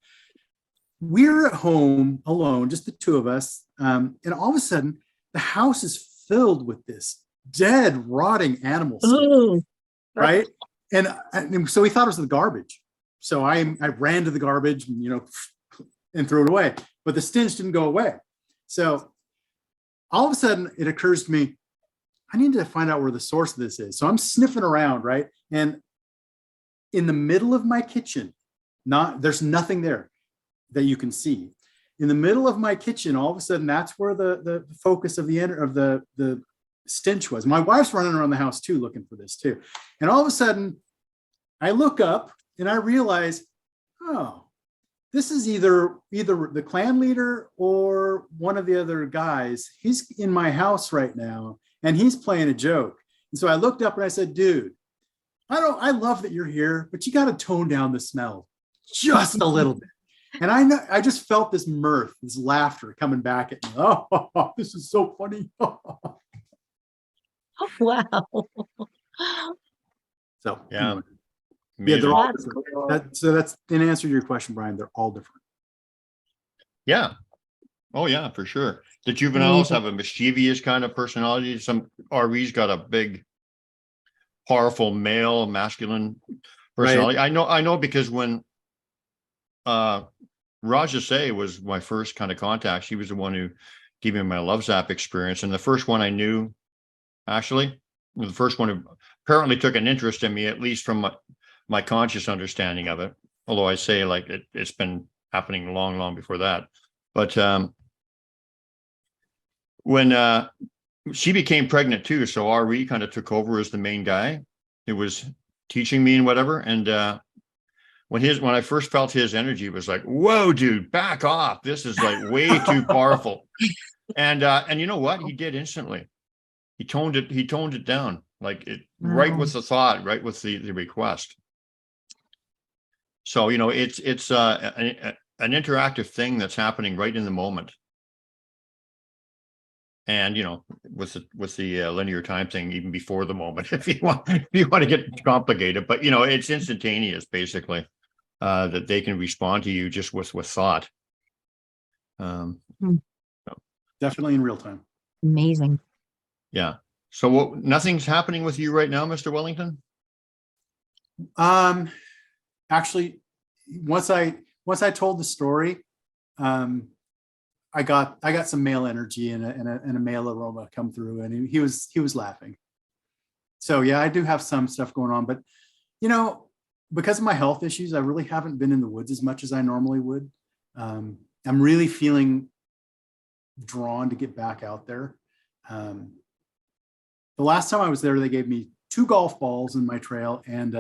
We're at home alone, just the two of us, and all of a sudden, the house is filled with this dead, rotting animal skin, Ooh. right? And so we thought it was the garbage. So I ran to the garbage and, and threw it away. But the stench didn't go away. So all of a sudden, it occurs to me, I need to find out where the source of this is. So I'm sniffing around, right? And in the middle of my kitchen, there's nothing there that you can see. In the middle of my kitchen, all of a sudden, that's where the focus of the stench was. My wife's running around the house too, looking for this too. And all of a sudden, I look up and I realize, oh, this is either the clan leader or one of the other guys. He's in my house right now, and he's playing a joke. And so I looked up and I said, dude, I love that you're here, but you got to tone down the smell just a little bit. And I just felt this mirth, this laughter coming back at me. Oh, this is so funny. Wow. So Yeah. anyway. Amazing. They're all That's different. cool. That's in answer to your question, Brian. They're all different. Yeah. Oh yeah, for sure. The juveniles Amazing. have a mischievous kind of personality. Some RV's got a big, powerful male, masculine personality. I know because when Rajase was my first kind of contact, she was the one who gave me my Love Zap experience. And the first one I knew, actually, the first one who apparently took an interest in me, at least from my conscious understanding of it. Although I say like it's been happening long before that. But when she became pregnant too, so RE kind of took over as the main guy. It was teaching me and whatever. And when I first felt his energy, it was like, whoa, dude, back off. This is like way too powerful. And you know what? He did instantly. He toned it down, like it right with the thought, right with the request. So, it's an interactive thing that's happening right in the moment. And, with the linear time thing, even before the moment, if you want to get complicated, but it's instantaneous, basically, that they can respond to you just with thought. Definitely in real time. Amazing. Yeah. So nothing's happening with you right now, Mr. Wellington? Actually, once I told the story, I got some male energy and a male aroma come through, and he was laughing. So yeah, I do have some stuff going on, but because of my health issues, I really haven't been in the woods as much as I normally would. I'm really feeling drawn to get back out there. The last time I was there, they gave me 2 golf balls in my trail and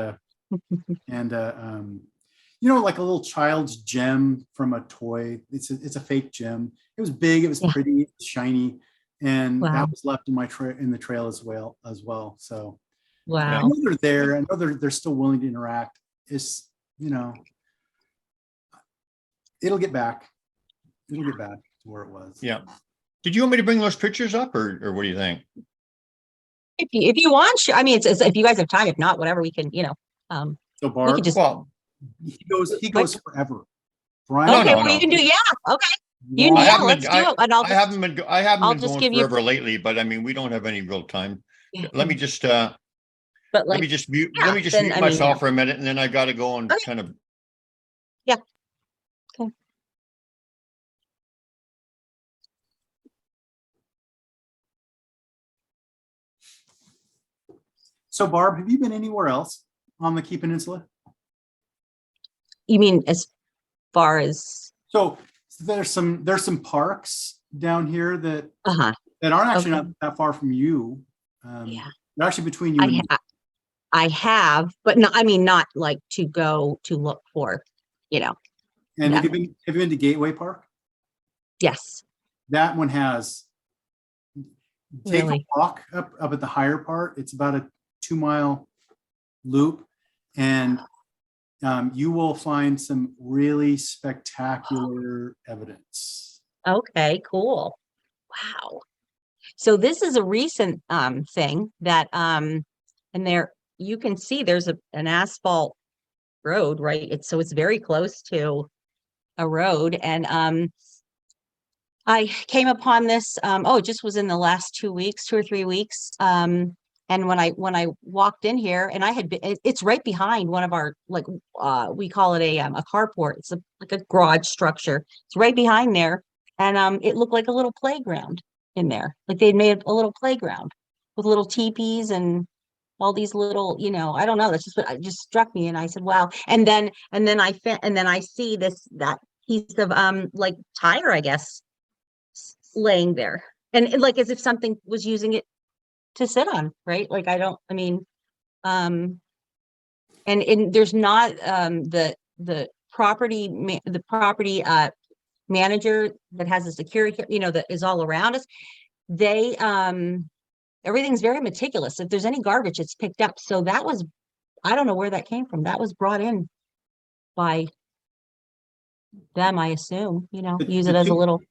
like a little child's gem from a toy. It's a fake gem. It was big, it was pretty, it was shiny, and that was left in my in the trail as well. So I know they're there. I know they're still willing to interact. It's it'll get back. It'll get back to where it was. Yeah. Did you want me to bring those pictures up, or what do you think? If you want, I mean, it's if you guys have time. If not, whatever, we can, So Barb, we could just. Well, he goes forever. Brian, Okay, no. you can do. Yeah. Okay. Let's do it. And I haven't been just going give you- forever lately, but I mean, we don't have any real time. Let me just But let me just mute then, myself for a minute, and then I got to go and kind of. Yeah. Okay. So Barb, have you been anywhere else on the Key Peninsula? You mean as far as? So there's some parks down here that Uh-huh. that aren't actually not that far from you. Yeah. They're actually between you and me. I have, but no, I mean, not like to go to look for, And no. have you been to Gateway Park? Yes. That one has. Take Really? a walk up at the higher part. It's about a 2-mile loop, and you will find some really spectacular evidence. Okay, cool. Wow. So this is a recent thing that and there you can see there's an asphalt road, right? It's very close to a road. And I came upon this it just was in the last 2 weeks, 2 or 3 weeks. And when I walked in here, and I had been, it's right behind one of our, like, we call it a carport. It's like a garage structure. It's right behind there. And it looked like a little playground in there. Like they'd made a little playground with little teepees and all these little, I don't know. That's just what it just struck me. And I said, wow. And then I see that piece of like tire, I guess, laying there. And like as if something was using it to sit on, right? Like and there's not the property manager that has a security, that is all around us. They everything's very meticulous. If there's any garbage, it's picked up. So that was, I don't know where that came from. That was brought in by them, I assume, use it as a little.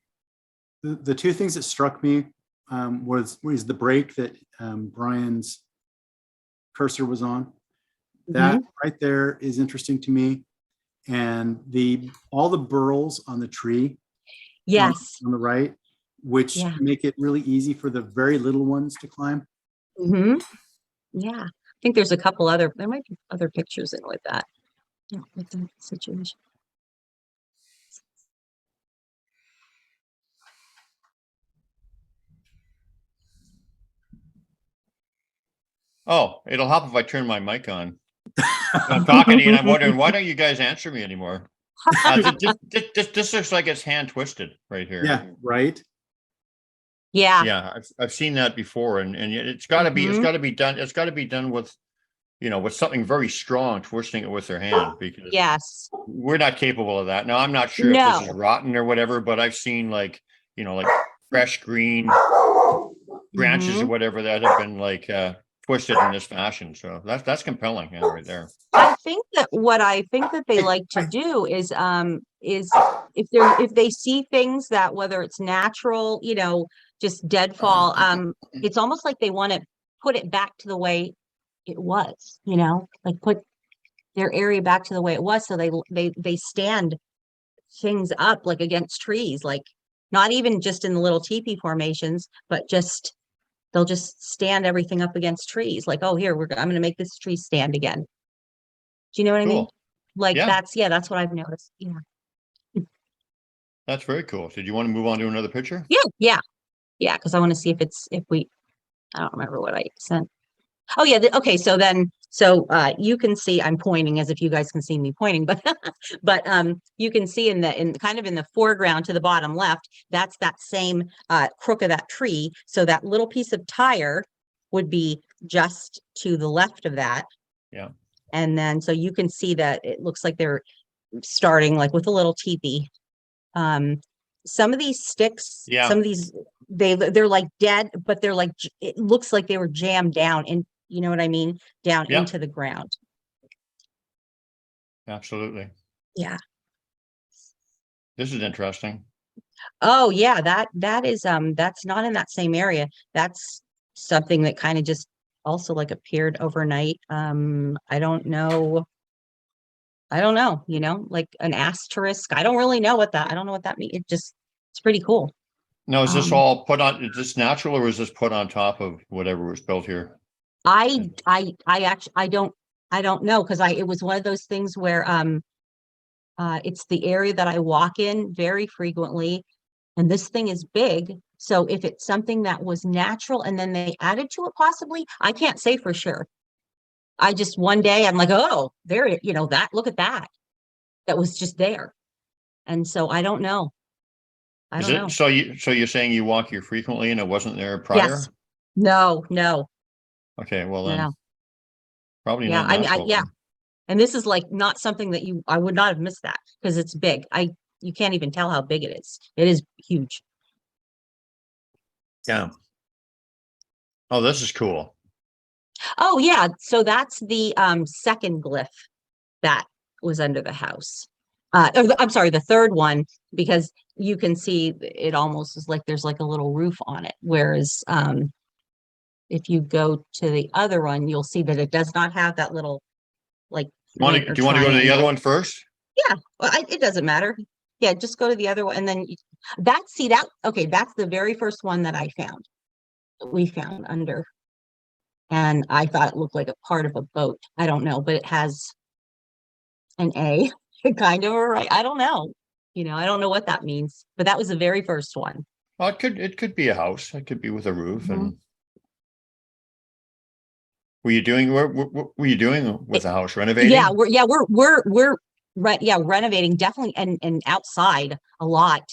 The two things that struck me was the break that Brian's cursor was on. That right there is interesting to me. And all the burls on the tree. Yes. On the right, which make it really easy for the very little ones to climb. Yeah. I think there might be other pictures in with that. Yeah, with the situation. Oh, it'll help if I turn my mic on. I'm talking to you and I'm wondering, why don't you guys answer me anymore? This looks like it's hand twisted right here. Yeah, right. Yeah. Yeah, I've seen that before, and it's got to be done. It's got to be done with, with something very strong, twisting it with their hand, because yes, we're not capable of that. Now, I'm not sure if this is rotten or whatever, but I've seen like fresh green branches or whatever that have been like twisted in this fashion. So that's compelling, right there. I think that they like to do is if they see things that, whether it's natural, just deadfall, it's almost like they want to put it back to the way it was, like put their area back to the way it was. So they stand things up like against trees, like not even just in the little teepee formations, but they'll just stand everything up against trees. Like, oh, here, I'm going to make this tree stand again. Do you know what I mean? Like that's what I've noticed. Yeah. That's very cool. Did you want to move on to another picture? Yeah. Because I want to see I don't remember what I sent. Oh yeah. Okay. So you can see I'm pointing as if you guys can see me pointing, but you can see in the foreground to the bottom left, that's that same crook of that tree. So that little piece of tire would be just to the left of that. Yeah. And then so you can see that it looks like they're starting like with a little teepee. Some of these sticks, some of these they're like dead, but they're like, it looks like they were jammed down, and you know what I mean, down into the ground. Absolutely. Yeah. This is interesting. Oh yeah, that is that's not in that same area. That's something that kind of just also like appeared overnight. I don't know, like an asterisk. I don't know what that means. It's pretty cool. Now, is this all put on, is this natural, or is this put on top of whatever was built here? I don't know, because it was one of those things where it's the area that I walk in very frequently, and this thing is big. So if it's something that was natural and then they added to it, possibly, I can't say for sure. I just, one day I'm like, oh, there, look at that. That was just there. And so I don't know. So you're saying you walk here frequently and it wasn't there prior? Yes. No. Okay, well then, no. probably Yeah, not natural. And this is like not something that I would not have missed that, because it's big. You can't even tell how big it is. It is huge. Yeah. Oh, this is cool. Oh yeah. So that's the second glyph that was under the house. I'm sorry, the third one, because you can see it almost is like there's like a little roof on it. Whereas if you go to the other one, you'll see that it does not have that little like. Do you want to go to the other one first? Yeah, well, it doesn't matter. Yeah, just go to the other one, and then okay, that's the very first one that I found. We found under, and I thought it looked like a part of a boat. I don't know, but it has an A, kind of, right? I don't know. I don't know what that means, but that was the very first one. Well, it could be a house. It could be with a roof. And were you doing what were you doing with the house? Renovating? Yeah, we're right. Yeah, renovating definitely, and outside a lot.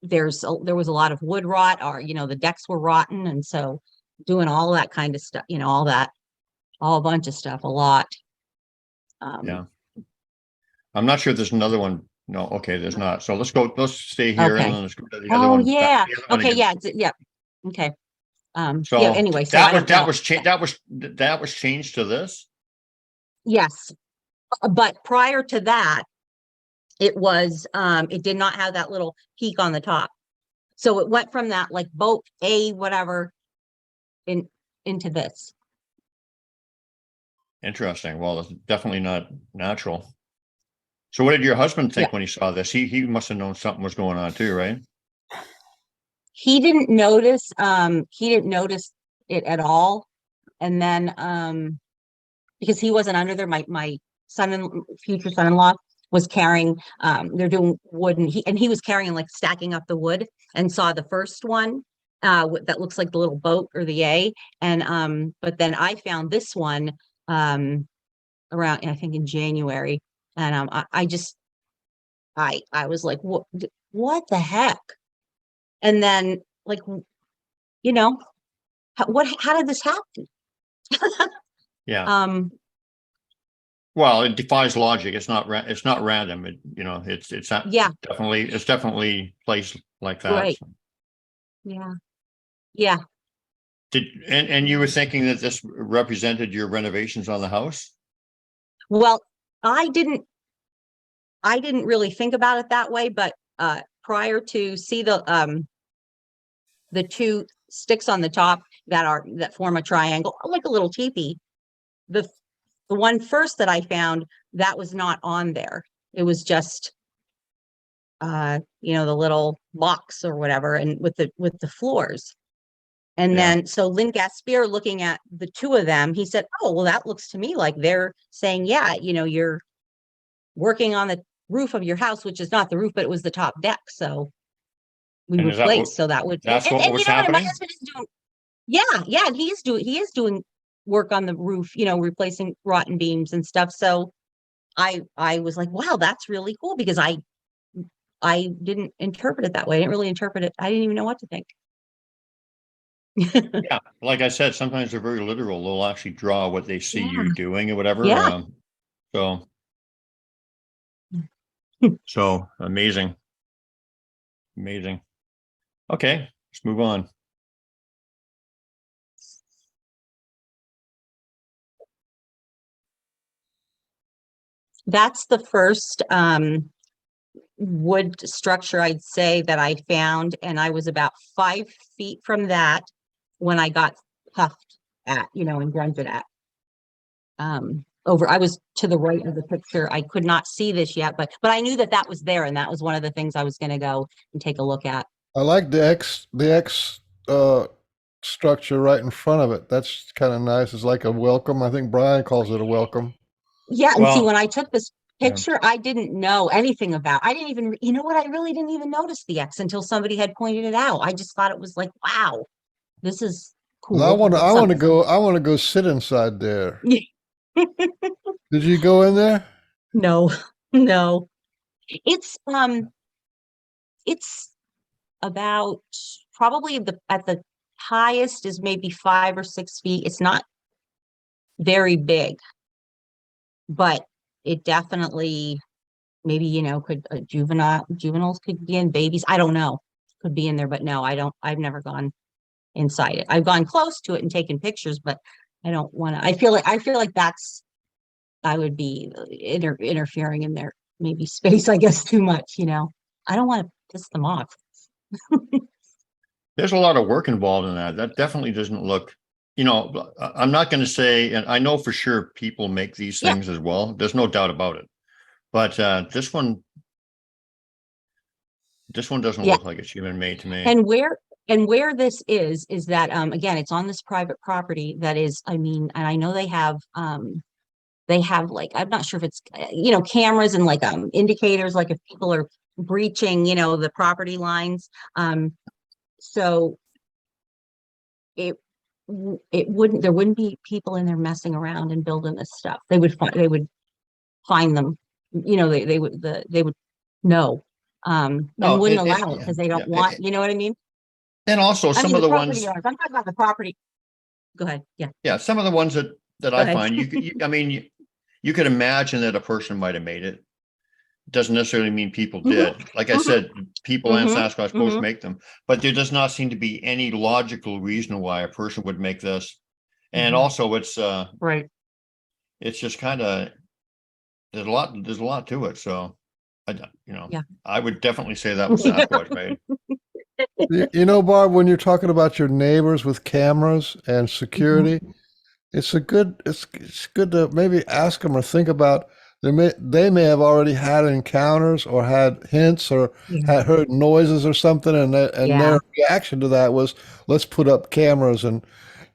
There was a lot of wood rot, or the decks were rotten, and so doing all that kind of stuff. A bunch of stuff, a lot. Yeah, I'm not sure if there's another one. No, okay, there's not. So let's stay here, Okay. and then let's go to the other one. Yeah. The other one Okay. again. Yeah. Okay. So yeah, anyway, so that was changed to this. Yes, but prior to that, it was it did not have that little peak on the top, so it went from that like boat A whatever into this. Interesting. Well, it's definitely not natural. So what did your husband think when he saw this? He must have known something was going on too, right? He didn't notice it at all. And then because he wasn't under there, my future son-in-law was carrying, they're doing wood, and he was carrying, like, stacking up the wood, and saw the first one that looks like the little boat or the A. And but then I found this one around, I think, in January. And I was like, what the heck? And then, like, how did this happen? Yeah. Well, it defies logic. It's not random. It's not, Yeah. it's definitely placed like that. Right. So. Yeah. Yeah. And you were thinking that this represented your renovations on the house? Well, I didn't really think about it that way, but prior to see the two sticks on the top that form a triangle, like a little teepee, the one first that I found, that was not on there. It was just the little box or whatever, and with the floors. And then, so Lynn Gaspier, looking at the two of them, he said, "Oh, well, that looks to me like they're saying, yeah, you're working on the roof of your house," which is not the roof, but it was the top deck. So we replaced. So that would, that's what was happening. My husband is doing, yeah, and he is doing work on the roof, replacing rotten beams and stuff. So I was like, wow, that's really cool, because I didn't interpret it that way. I didn't really interpret it. I didn't even know what to think. Yeah, like I said, sometimes they're very literal. They'll actually draw what they see you doing or whatever. Yeah. So amazing. Okay, let's move on. That's the first wood structure, I'd say, that I found, and I was about 5 feet from that when I got puffed at, and grunted at. I was to the right of the picture. I could not see this yet, but I knew that was there, and that was one of the things I was going to go and take a look at. I like the X structure right in front of it. That's kind of nice. It's like a welcome. I think Brian calls it a welcome. Yeah, and see, when I took this picture, I didn't know anything about. I didn't even, I really didn't even notice the X until somebody had pointed it out. I just thought it was like, wow, this is cool. Well, I want to go sit inside there. Did you go in there? No. It's about probably at the highest is maybe 5 or 6 feet. It's not very big, but it definitely maybe, could juveniles could be in, babies. I don't know, could be in there, but no, I've never gone inside it. I've gone close to it and taken pictures, but I don't want to. I feel like I would be interfering in their maybe space, I guess, too much, you know. I don't want to piss them off. There's a lot of work involved in that. That definitely doesn't look, you know, I'm not going to say, and I know for sure people make these Yeah. things as well. There's no doubt about it. But this one doesn't Yeah. look like it's human made to me. And where this is that again, it's on this private property that is, I mean, and I know they have like, I'm not sure if it's you know, cameras and like indicators, like if people are breaching, you know, the property lines. So it wouldn't, there wouldn't be people in there messing around and building this stuff. They would find them, you know, they would know, and No, wouldn't allow it because they don't yeah. want, you know what I mean? And also I some mean, of the the property ones, owners, I'm talking about the property. Go ahead. Yeah. yeah, some of the ones that Go I ahead. find, I mean, you could imagine that a person might have made it. Doesn't necessarily mean people did. Like I said, people and Sasquatch both make them, but there does not seem to be any logical reason why a person would make this. And also it's Right. it's just kind of, there's a lot to it. So Yeah. I would definitely say that was Sasquatch made. You know, Barb, when you're talking about your neighbors with cameras and security, it's good to maybe ask them or think about, they may have already had encounters or had hints or had heard noises or something, and their reaction to that was, let's put up cameras, and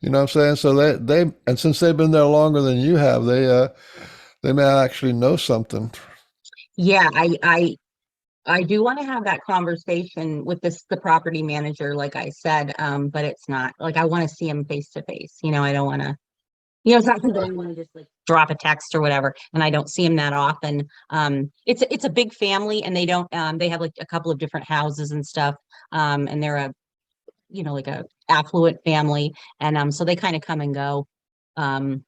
you know what I'm saying? So they and since they've been there longer than you have, they may actually know something. Yeah, I do want to have that conversation with the property manager, like I said, but it's not like I want to see him face to face. You know, I don't want to, you know, it's not something I want to just like drop a text or whatever. And I don't see him that often. It's a big family, and they don't they have like a couple of different houses and stuff. And they're a, you know, like a affluent family, and so they kind of come and go on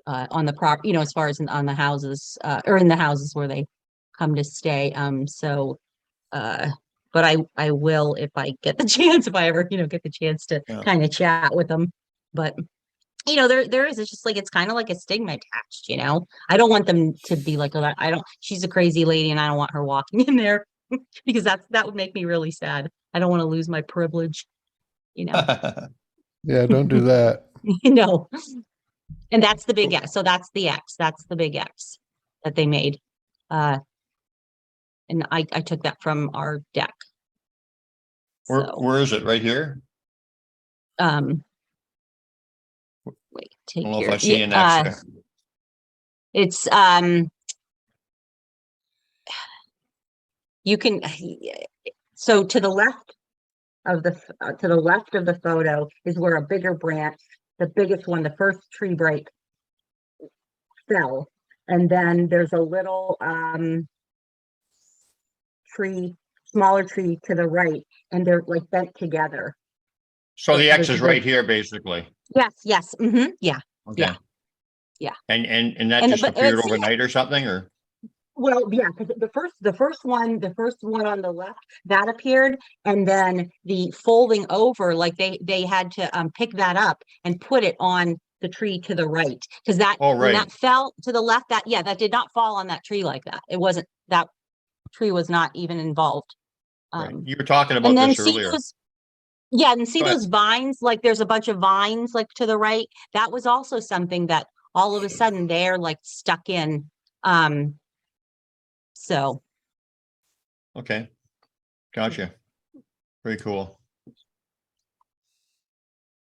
the prop, you know, as far as on the houses or in the houses where they come to stay. But I will, if I get the chance, if I ever, you know, get the chance to kind of chat with them. But you know, there is, it's just like, it's kind of like a stigma attached, you know. I don't want them to be like, oh, she's a crazy lady and I don't want her walking in there because that would make me really sad. I don't want to lose my privilege, you know. Yeah, don't do that. You know. And that's the big X. So that's the X. That's the big X that they made. And I took that from our deck. Where is it? Right here? Wait, I take don't know your, if I see an X there. it's you can, so to the left of the photo is where a bigger branch, the biggest one, the first tree break fell, and then there's a little smaller tree to the right, and they're like bent together. So the X is right here, basically. Yes. Yeah. Okay. Yeah. And that just appeared overnight or something, or? Well, yeah, because the first one on the left that appeared, and then the folding over, like they had to pick that up and put it on the tree to the right, because when that fell to the left, that did not fall on that tree like that. It wasn't, that tree was not even involved. You were talking about this earlier. And see those vines, like there's a bunch of vines like to the right. That was also something that all of a sudden they're like stuck in. So. Okay. Gotcha. Very cool.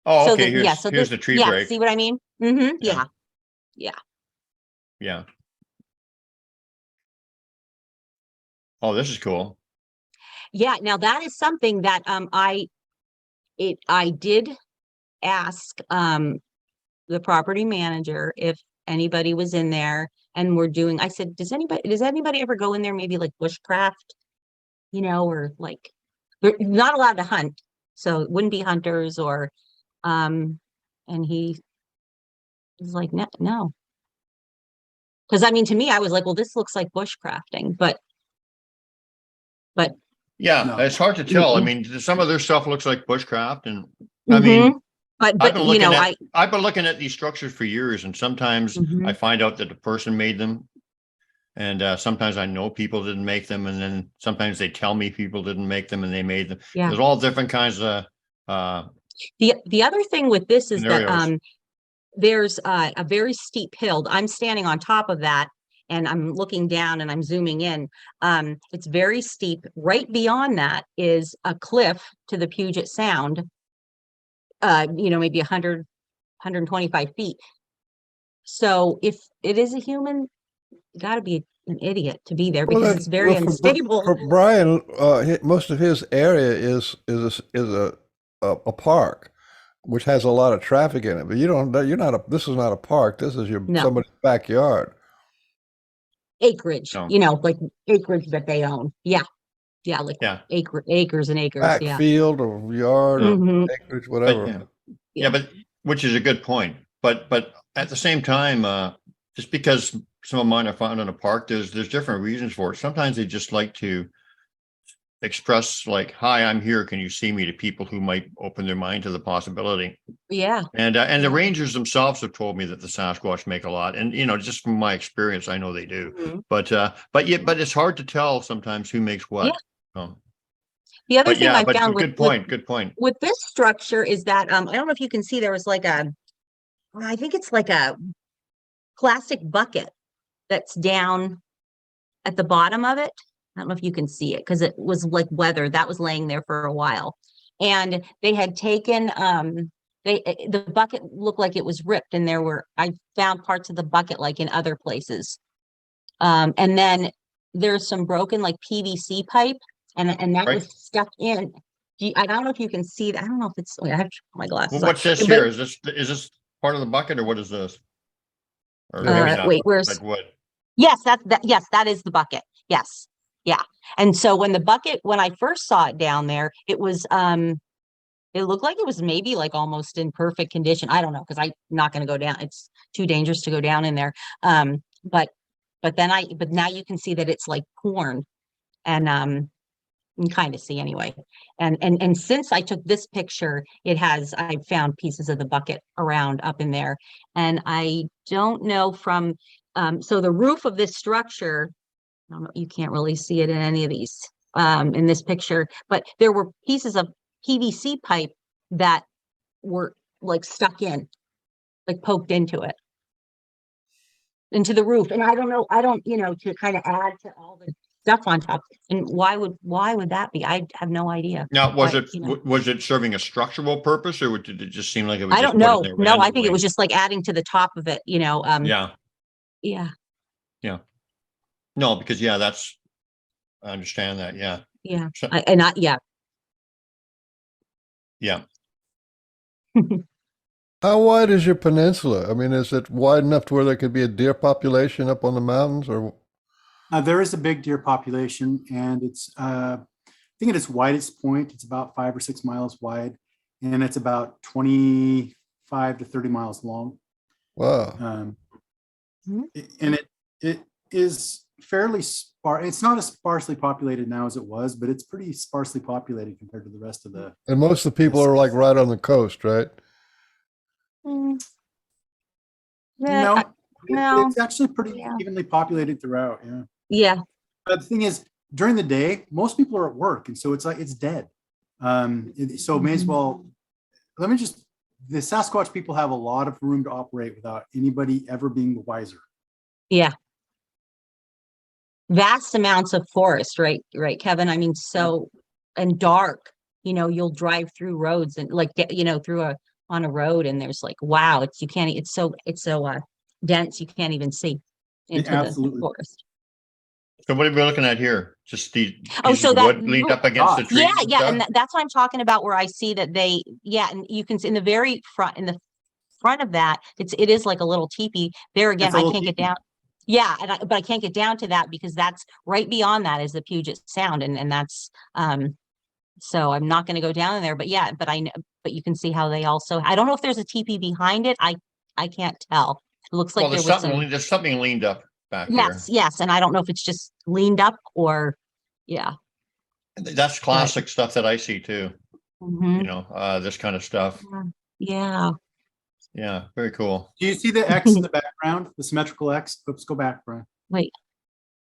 Oh, so okay. Here's the tree break. See what I mean? Yeah. Oh, this is cool. Yeah. Now that is something that I did ask the property manager if anybody was in there, and I said, does anybody ever go in there, maybe like bushcraft, you know, or like they're not allowed to hunt, so it wouldn't be hunters or and he was like, no. Because I mean, to me, I was like, well, this looks like bushcrafting, but yeah, No. it's hard to tell. I mean, some of their stuff looks like bushcraft, and I Mhm. mean, but you know, I've been looking at these structures for years, and sometimes I find out that the person made them. And sometimes I know people didn't make them, and then sometimes they tell me people didn't make them and they made them. Yeah. There's all different kinds of The other thing with this is that scenarios. there's a very steep hill. I'm standing on top of that and I'm looking down and I'm zooming in. It's very steep. Right beyond that is a cliff to the Puget Sound, maybe 100, 125 feet. So if it is a human, you got to be an idiot to be there because it's very unstable. For Brian, most of his area is a park, which has a lot of traffic in it. But this is not a park. This is somebody's backyard. Acreage, No. like acreage that they own. Yeah. Yeah. Like acres and acres. Backfield or yard or acreage, whatever. But which is a good point. But at the same time, just because some of mine are found in a park, there's different reasons for it. Sometimes they just like to express like, "Hi, I'm here. Can you see me?" to people who might open their mind to the possibility. Yeah. And the rangers themselves have told me that the Sasquatch make a lot. And just from my experience, I know they do. But it's hard to tell sometimes who makes what. Yeah. The other thing I found good point. With this structure is that I don't know if you can see, there was like I think it's like a plastic bucket that's down at the bottom of it. I don't know if you can see it because it was like weathered. That was laying there for a while. And they had taken, the bucket looked like it was ripped, and I found parts of the bucket like in other places. And then there's some broken like PVC pipe, and that was stuck in. I don't know if you can see that. I don't know if it's, I have to put my glasses Well, what's this here? Is this part of the bucket, or what is this? Or wait, where's like wood? Yes, yes, that is the bucket. Yes. Yeah. And so when I first saw it down there, it was, it looked like it was maybe like almost in perfect condition. I don't know, because I'm not going to go down. It's too dangerous to go down in there. But now you can see that it's like torn, and you can kind of see anyway. And since I took this picture, I found pieces of the bucket around up in there. And I don't know from, so the roof of this structure, I don't know, you can't really see it in any of these, in this picture, but there were pieces of PVC pipe that were like stuck in, like poked into the roof. And I don't know, to kind of add to all the stuff on top. And why would that be? I have no idea. Now, was it serving a structural purpose, or did it just seem like it was? I don't know. No, I think it was just like adding to the top of it, Yeah. No, because I understand that. Yeah. Yeah. So, yeah. How wide is your peninsula? I mean, is it wide enough to where there could be a deer population up on the mountains, or? There is a big deer population, and it's, I think at its widest point, it's about 5 or 6 miles wide, and it's about 25 to 30 miles long. Wow. And it is fairly sparse. It's not as sparsely populated now as it was, but it's pretty sparsely populated compared to the rest of the. And most of the people are like right on the coast, right? No. It's actually pretty evenly populated throughout. Yeah. Yeah. But the thing is, during the day, most people are at work, and so it's like it's dead. So may as well. The Sasquatch people have a lot of room to operate without anybody ever being the wiser. Yeah. Vast amounts of forest, right, Kevin? I mean, and dark, you'll drive through roads and on a road, and there's like, wow, it's so dense, you can't even see into the forest. So what are we looking at here? Just the so that wood leaned up against the trees. Yeah, and that's what I'm talking about, where I see that and you can see in the front of that, it is like a little teepee. There again, I can't get down. Yeah, but I can't get down to that because that's right beyond that is the Puget Sound, and that's so I'm not going to go down in there. But but you can see how they also. I don't know if there's a teepee behind it. I can't tell. It looks like there's something leaned up back there. Yes, and I don't know if it's just leaned up or That's classic stuff that I see too. This kind of stuff. Yeah. Yeah, very cool. Do you see the X in the background, the symmetrical X? Oops, go back, Brian. Wait.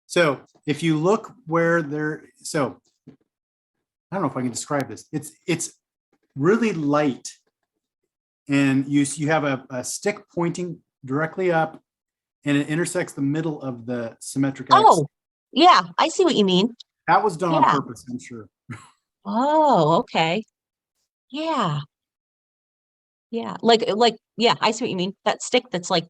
So if you look where so I don't know if I can describe this. It's really light, and you have a stick pointing directly up, and it intersects the middle of the symmetric X. Oh, yeah, I see what you mean. That was done on Yeah. purpose, I'm sure. Oh, okay. Yeah. Yeah, yeah, I see what you mean. That stick that's like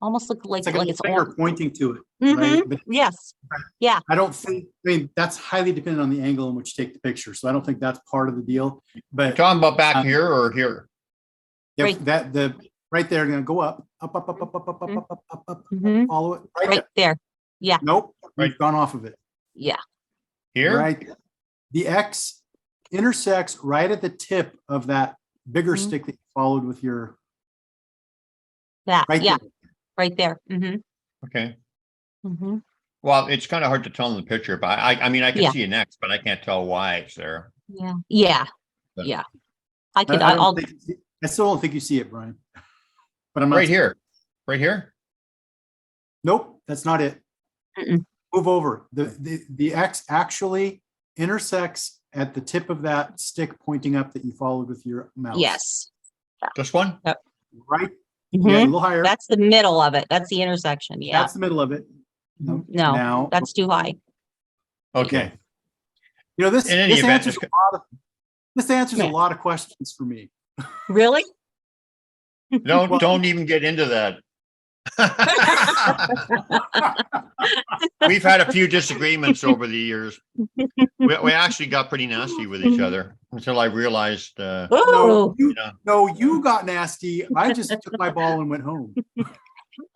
almost look It's like a like little it's finger on. pointing to it, Mhm, right? But yes. Yeah. I don't think, I mean, that's highly dependent on the angle in which you take the picture. So I don't think that's part of the deal. You're But talking about back here or here? if Right. right there, gonna go up, up, up, up, up, up, up, up, up, up, up, Mhm. follow it. Right Right there. there. Yeah. Nope, Right. we've gone off of it. Yeah. Here? Right. The X intersects right at the tip of that bigger Mhm. stick that you followed with your, That, right yeah, there. right there. Okay. Mhm. Well, it's kind of hard to tell in the picture, but I mean, I can Yeah. see an X, but I can't tell why it's there. Yeah. Yeah. But- Yeah. I I could, I I'll, don't think, I still don't think you see it, Brian. But I'm not. Right here, right here. Nope, that's not it. Mm-mm. Move over. The X actually intersects at the tip of that stick pointing up that you followed with your mouse. yes. This one? Right? Mhm. Yeah, a little higher. That's the middle of it. That's the intersection. Yeah. That's the middle of it. No, Now, that's too high. Okay. you know, this In any this event, answers a Yeah. lot of questions for me. Really? Don't even get into that. We've had a few disagreements over the years. We actually got pretty nasty with each other until I realized, Ooh. No, you got nasty. I just took my ball and went home.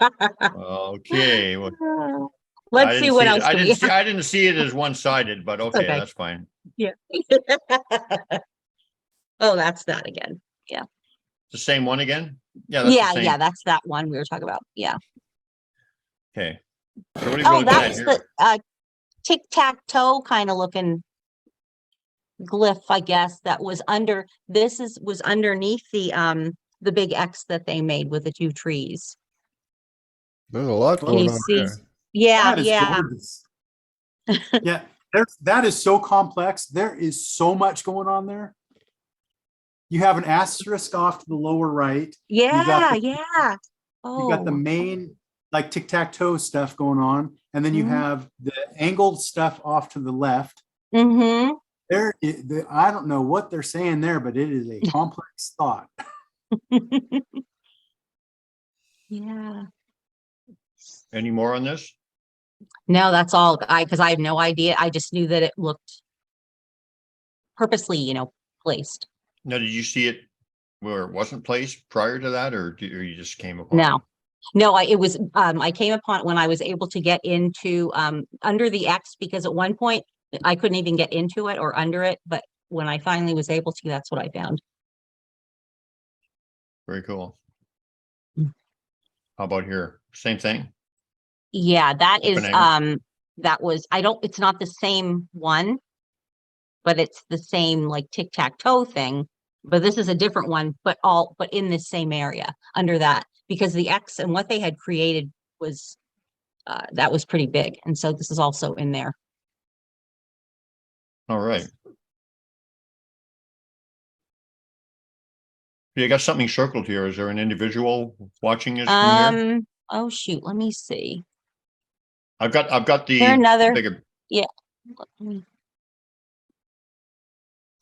okay. Well, I Let's didn't see what it. else I do we didn't see. have. I didn't see it as one-sided, but okay, okay. that's fine. Yeah. Oh, that's that again. Yeah. The same one again? Yeah, that's the Yeah, same. yeah, that's that one we were talking about. Yeah. Okay. So what are we Oh, looking at that's here? the tic-tac-toe kind of looking glyph, I guess, that was under, was underneath the big X that they made with the two trees. There's a lot Can going you on see? there. Yeah, That is yeah. gorgeous. Yeah, that is so complex. There is so much going on there. You have an asterisk off to the lower right. Yeah, You got the Oh. main like tic-tac-toe stuff going on, and then you Mhm. have the angled stuff off to the left. Mm-hmm. I don't know what they're saying there, but it is a complex thought. Yeah. Any more on this? No, that's all because I have no idea. I just knew that it looked purposely, placed. Now, did you see it where it wasn't placed prior to that, or you just came upon No. it? No, I came upon it when I was able to get into under the X, because at one point I couldn't even get into it or under it, but when I finally was able to, that's what I found. Very cool. Mm. How about here? Same thing? Yeah, that is Opening. that was it's not the same one, but it's the same like tic-tac-toe thing. But this is a different one, but in this same area under that, because the X and what they had created was that was pretty big. And so this is also in there. All right. You got something circled here. Is there an individual watching this from here? Oh shoot, let me see. I've got the There another. bigger. Yeah.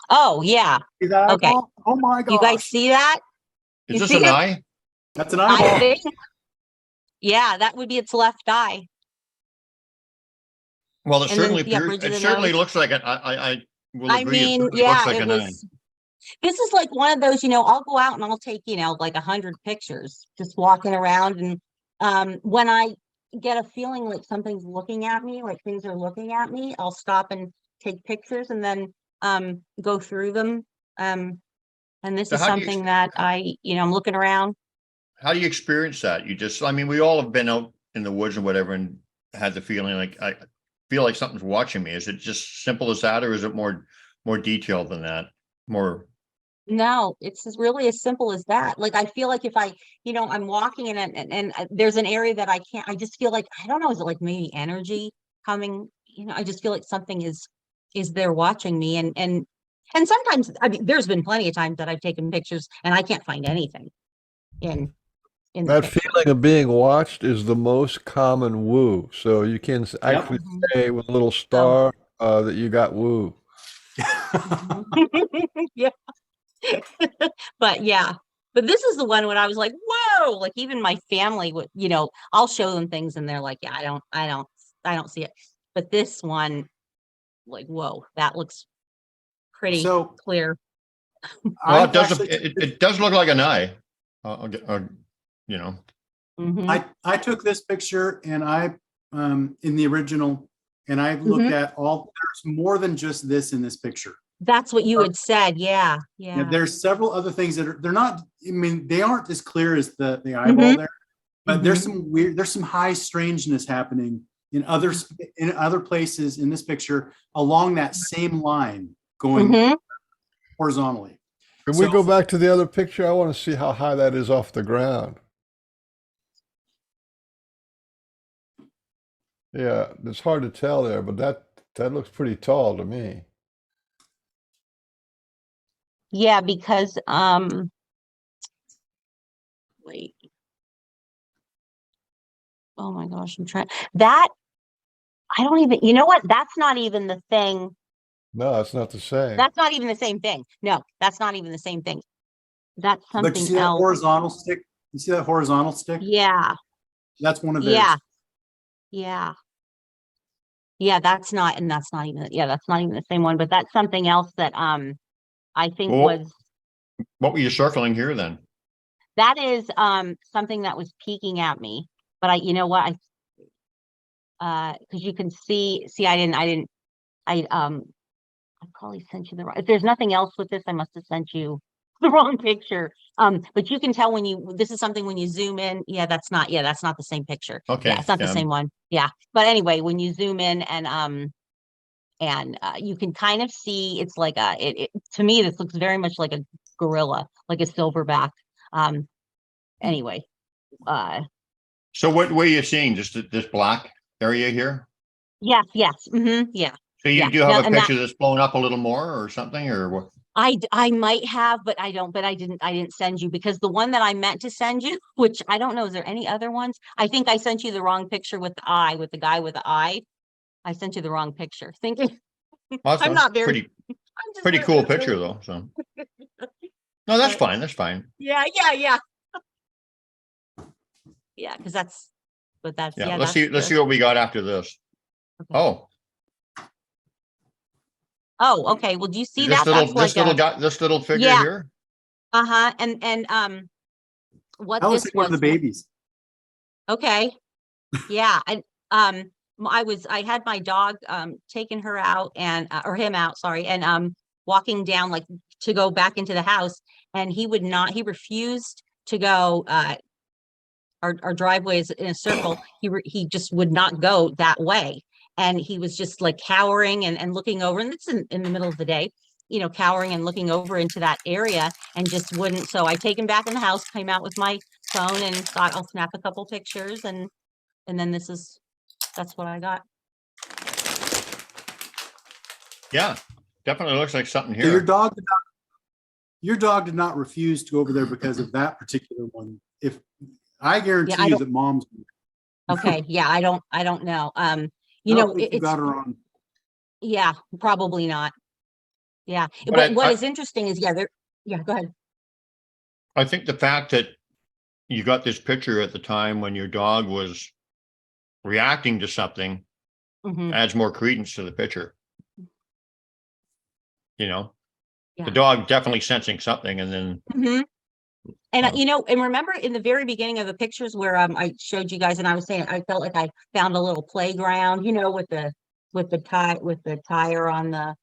Oh yeah. See that Okay. eyeball? Oh my gosh. You guys see that? Is You this see an it? eye? That's an I eyeball. think. Yeah, that would be its left eye. Well, it And then certainly the appears. bridge of It the certainly nose. looks like it. I will I agree. It mean, certainly looks yeah, like it an eye. was. This is like one of those, I'll go out and I'll take, like 100 pictures just walking around. And when I get a feeling like something's looking at me, like things are looking at me, I'll stop and take pictures and then go through them. And this So is how do you something that I'm looking around. How do you experience that? I mean, we all have been out in the woods and whatever and had the feeling like I feel like something's watching me. Is it just simple as that, or is it more detailed than that? More No, it's really as simple as that. Like, I feel like if I, I'm walking and there's an area that I can't, I just feel like, I don't know, is it like maybe energy coming? I just feel like something is there watching me. And sometimes, I mean, there's been plenty of times that I've taken pictures and I can't find anything in the That picture. feeling of being watched is the most common woo. So you can actually Mhm. say with a little star that you got woo. Yeah. But yeah, but this is the one when I was like, whoa, like even my family would, I'll show them things and they're like, yeah, I don't see it. But this one, like, whoa, that looks pretty So clear. Well, I actually it does look like an eye. You know, Mhm. I took this picture and I in the original, and I looked Mhm. at there's more than just this in this picture. That's what you had said. Yeah. Yeah, Yeah. there's several other things that they're not, I mean, they aren't as clear as the eyeball Mhm. there, but there's some high strangeness happening in other places in this picture along that same line going Mhm. horizontally. Can we So go back to the other picture? I want to see how high that is off the ground. Yeah, it's hard to tell there, but that looks pretty tall to me. Yeah, because wait. Oh my gosh, I'm trying that. I don't even, you know what? That's not even the thing. No, it's not the same. That's not even the same thing. No, that's not even the same thing. That's but you something see that else. horizontal stick? You see that horizontal stick? Yeah. That's one of Yeah. theirs. Yeah. Yeah. That's not even, that's not even the same one, but that's something else that, I think well, was, what were you circling here then? that is, something that was peeking at me, but you know what? Cause you can see, I probably sent you the wrong, if there's nothing else with this, I must have sent you the wrong picture. But you can tell this is something when you zoom in. Yeah, that's not the same picture. Okay. Yeah, it's not the same one. Yeah. But anyway, when you zoom in and you can kind of see it's like to me, this looks very much like a gorilla, like a silverback. Anyway, So what were you seeing? Just this black area here? yes, yeah. So you Yeah. do have Now, a and that picture that's blown up a little more or something, or what? I might have, but I don't, but I didn't send you because the one that I meant to send you, which I don't know, is there any other ones? I think I sent you the wrong picture with the guy with the eye. I sent you the wrong picture thinking I'm Awesome. not very, I'm just Pretty cool not picture really, though. So no, that's but fine. That's fine. yeah. Yeah. Cause that's, but that's, Yeah. yeah, Let's that's see. Let's see what we got after this. okay. Oh, okay. Well, do you see that? That's like this little figure yeah. here. Uh-huh. And what That looks this like one of the was, babies. okay. Yeah. And I had my dog taking her out and or him out, sorry, and walking down like to go back into the house, and he refused to go. Our driveway is in a circle. He just would not go that way, and he was just like cowering and looking over, and it's in the middle of the day, cowering and looking over into that area, and just wouldn't. So I take him back in the house, came out with my phone, and thought I'll snap a couple pictures, and then that's what I got. Yeah, definitely looks like something So your here. dog did not refuse to go over there because of that particular one. If I Yeah, guarantee I you don't. that mom's, Okay, yeah, I don't know. I don't think you It's got her on. yeah, probably not. Yeah, But what is interesting is yeah, go ahead. I think the fact that you got this picture at the time when your dog was reacting to something Hmm. adds more credence to the picture. The Yeah. dog definitely sensing something, and then Hmm. And and remember in the very beginning of the pictures where I showed you guys, and I was saying I felt like I found a little playground, with the tire on the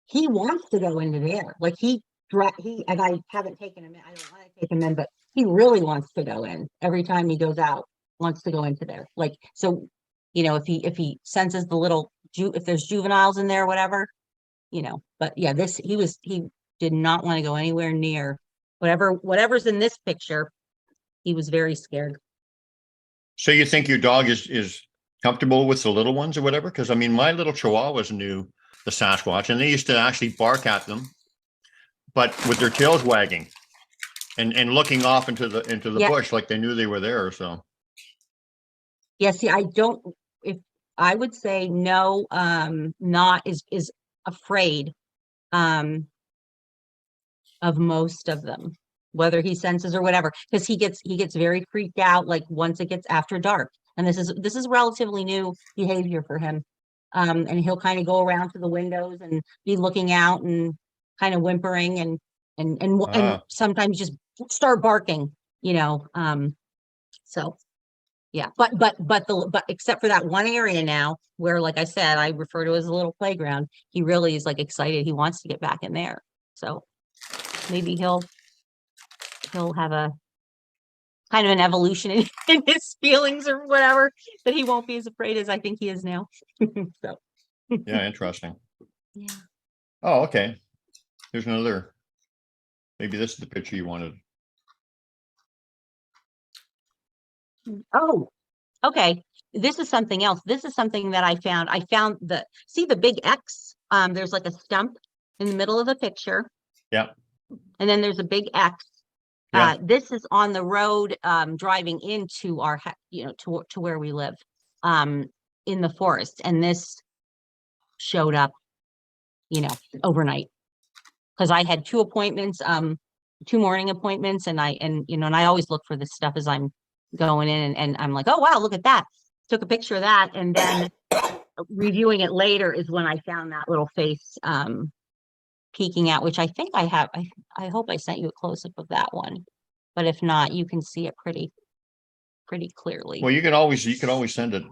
he wants to go into there. Like and I haven't taken him in. I don't want to take him in, but he really wants to go in every time he goes out, wants to go into there. Like, so, if he senses the little if there's juveniles in there or whatever, but yeah, he did not want to go anywhere near whatever's in this picture. He was very scared. So you think your dog is comfortable with the little ones or whatever? Because I mean, my little Chihuahuas knew the Sasquatch, and they used to actually bark at them, but with their tails wagging and looking off into the Yeah. bush like they knew they were there. So Yeah, see, I would say no, not is afraid of most of them, whether he senses or whatever, because he gets very freaked out like once it gets after dark. And this is relatively new behavior for him. And he'll kind of go around to the windows and be looking out and kind of whimpering and sometimes just start barking, you know. So yeah, but except for that one area now where, like I said, I refer to as a little playground, he really is like excited. He wants to get back in there. So maybe he'll have a kind of an evolution in his feelings or whatever, that he won't be as afraid as I think he is now. So yeah, interesting. yeah. Oh, okay. There's another. Maybe this is the picture you wanted. Oh, okay. This is something else. This is something that I found. I found see the big X. There's like a stump in the middle of the picture. Yeah. And then there's a big X. Yeah. This is on the road driving into our, to where we live, in the forest. And this showed up, overnight, because I had 2 appointments, 2 morning appointments, and I always look for this stuff as I'm going in, and I'm like, oh wow, look at that. Took a picture of that, and then reviewing it later is when I found that little face peeking out, which I think I have. I hope I sent you a close-up of that one, but if not, you can see it pretty clearly. Well, you can always send it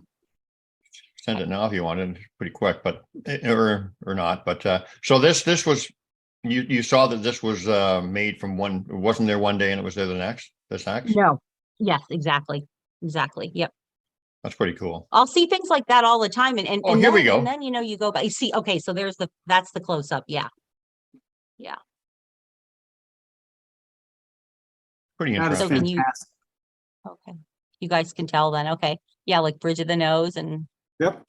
now if you want it, pretty quick, but or not. But so this was you saw that this was made from one. It wasn't there one day and it was there the next. This next. No. Yes, exactly. Yep. That's pretty cool. I'll see things like that all the time, and here we go. And then you go back. You see, okay, so that's the close up. Yeah. Pretty That is interesting. fantastic. Okay, you guys can tell then. Okay, yeah, like bridge of the nose and Yep.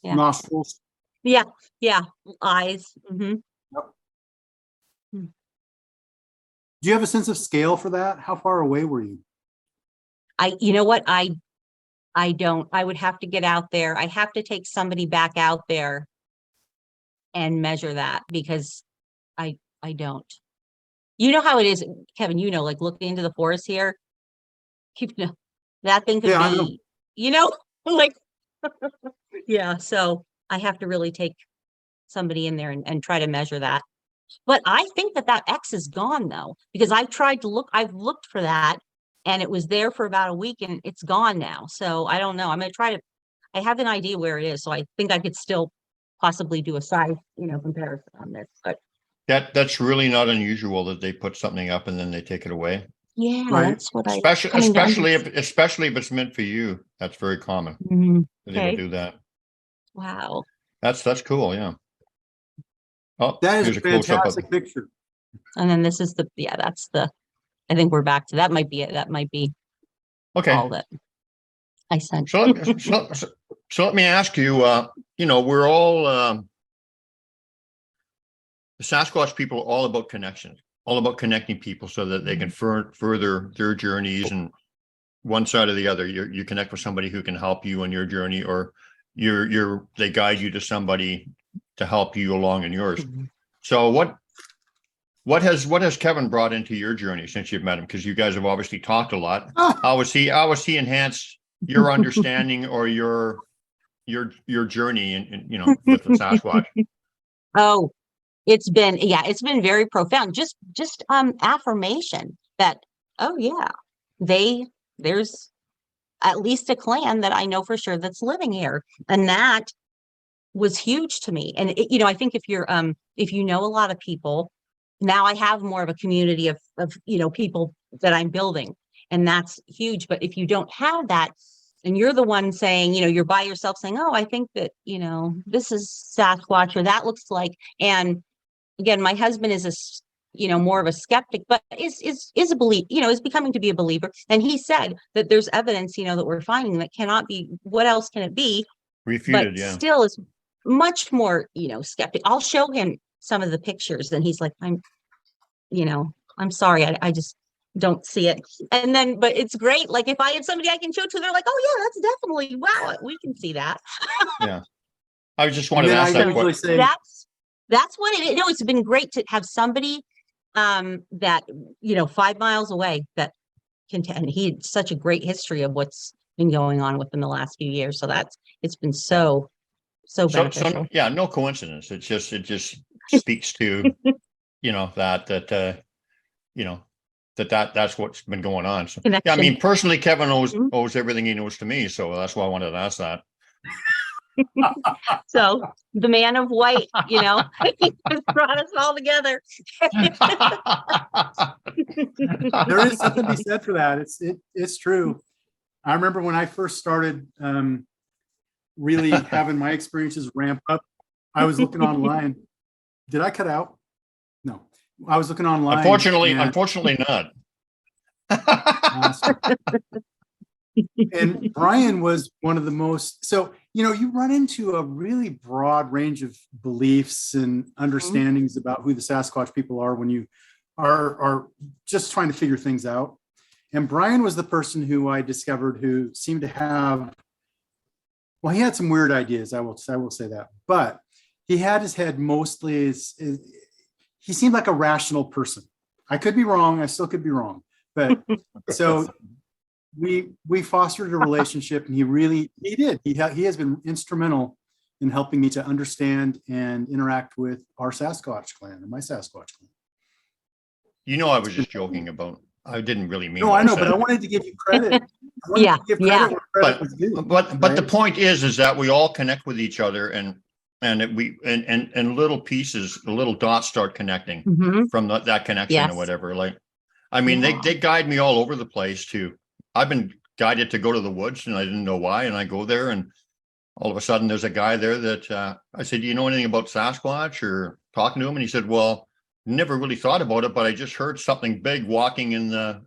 Yeah. Nostrils. yeah, eyes. Mm-hmm. Do you have a sense of scale for that? How far away were you? You know what? I don't. I would have to get out there. I have to take somebody back out there and measure that, because I don't. You know how it is, Kevin, like looking into the forest here, that thing could be, like, yeah. So I have to really take somebody in there and try to measure that. But I think that X is gone though, because I've looked for that, and it was there for about a week and it's gone now. So I don't know. I'm going to try I have an idea where it is. So I think I could still possibly do a size, comparison on this, but That's really not unusual that they put something up and then they take it away. yeah, Right. that's what Especially if it's meant for you. That's very common. Mhm. They Okay. would do that. Wow. That's cool. Yeah. Oh, That is here's a a close up. fantastic picture. And then this is that's I think we're back to, that might be it. That might be Okay. all that I sent. So let me ask you, we're all, the Sasquatch people are all about connection, all about connecting people so that they can further their journeys, and one side or the other. You connect with somebody who can help you on your journey, or they guide you to somebody to help you along in yours. Mhm. So what has Kevin brought into your journey since you've met him? Because you guys have obviously talked a lot. How was he enhanced your understanding or your journey in with the Sasquatch? Oh, it's been very profound. Just affirmation that, oh yeah, there's at least a clan that I know for sure that's living here. And that was huge to me. And I think if you know a lot of people, now I have more of a community of people that I'm building, and that's huge. But if you don't have that, and you're the one saying, you're by yourself saying, oh, I think that, this is Sasquatch, or that looks like, and again, my husband is more of a skeptic, but is a belief, is becoming to be a believer. And he said that there's evidence, that we're finding that cannot be, what else can it be? Refuted, But yeah. still is much more, skeptic. I'll show him some of the pictures and he's like, I'm sorry, I just don't see it. And then, but it's great. Like if I have somebody I can show to, they're like, oh yeah, that's definitely, wow, we can see that. Yeah. I just wanted to then ask I that usually question. say, That's what it is. No, it's been great to have somebody that 5 miles away that can and he had such a great history of what's been going on with him the last few years. So it's been so beneficial. Yeah, no coincidence. It just speaks to that's what's been going on. So yeah, I mean, personally, Kevin owes everything he knows to me, so that's why I wanted to ask that. So the man of white, he just brought us all together. there is something to be said for that. It's true. I remember when I first started really having my experiences ramp up, I was looking online. Did I cut out? No, I was looking online. Unfortunately not. And Brian was one of the most, so, you run into a really broad range of beliefs and understandings about who the Sasquatch people are when you are just trying to figure things out. And Brian was the person who I discovered who seemed to have, well, he had some weird ideas. I will say that, but he had his head mostly, he seemed like a rational person. I could be wrong. I still could be wrong, but so we fostered a relationship, and he has been instrumental in helping me to understand and interact with our Sasquatch clan and my Sasquatch clan. I was just joking about. I didn't really mean. No, I know, but I wanted to give you credit. Yeah. But the point is that we all connect with each other, and little pieces, little dots start connecting from that connection or whatever. Like, I mean, they guide me all over the place too. I've been guided to go to the woods, and I didn't know why. And I go there, and all of a sudden there's a guy there that I said, do you know anything about Sasquatch, or talking to him? And he said, well, never really thought about it, but I just heard something big walking in the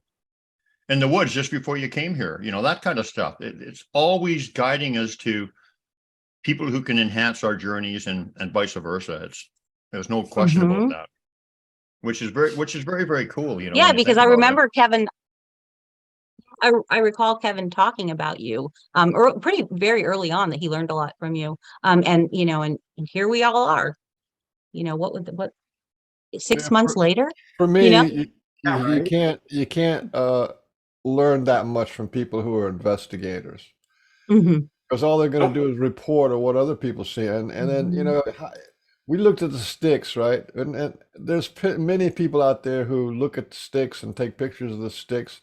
woods just before you came here. That kind of stuff. It's always guiding us to people who can enhance our journeys, and vice versa. There's no question about that, which is very, very cool. Yeah, because I remember Kevin. I recall Kevin talking about you very early on, that he learned a lot from you. And here we all are. What 6 months later? For me, you can't learn that much from people who are investigators. Because all they're going to do is report on what other people see. And then, we looked at the sticks, right? And there's many people out there who look at the sticks and take pictures of the sticks,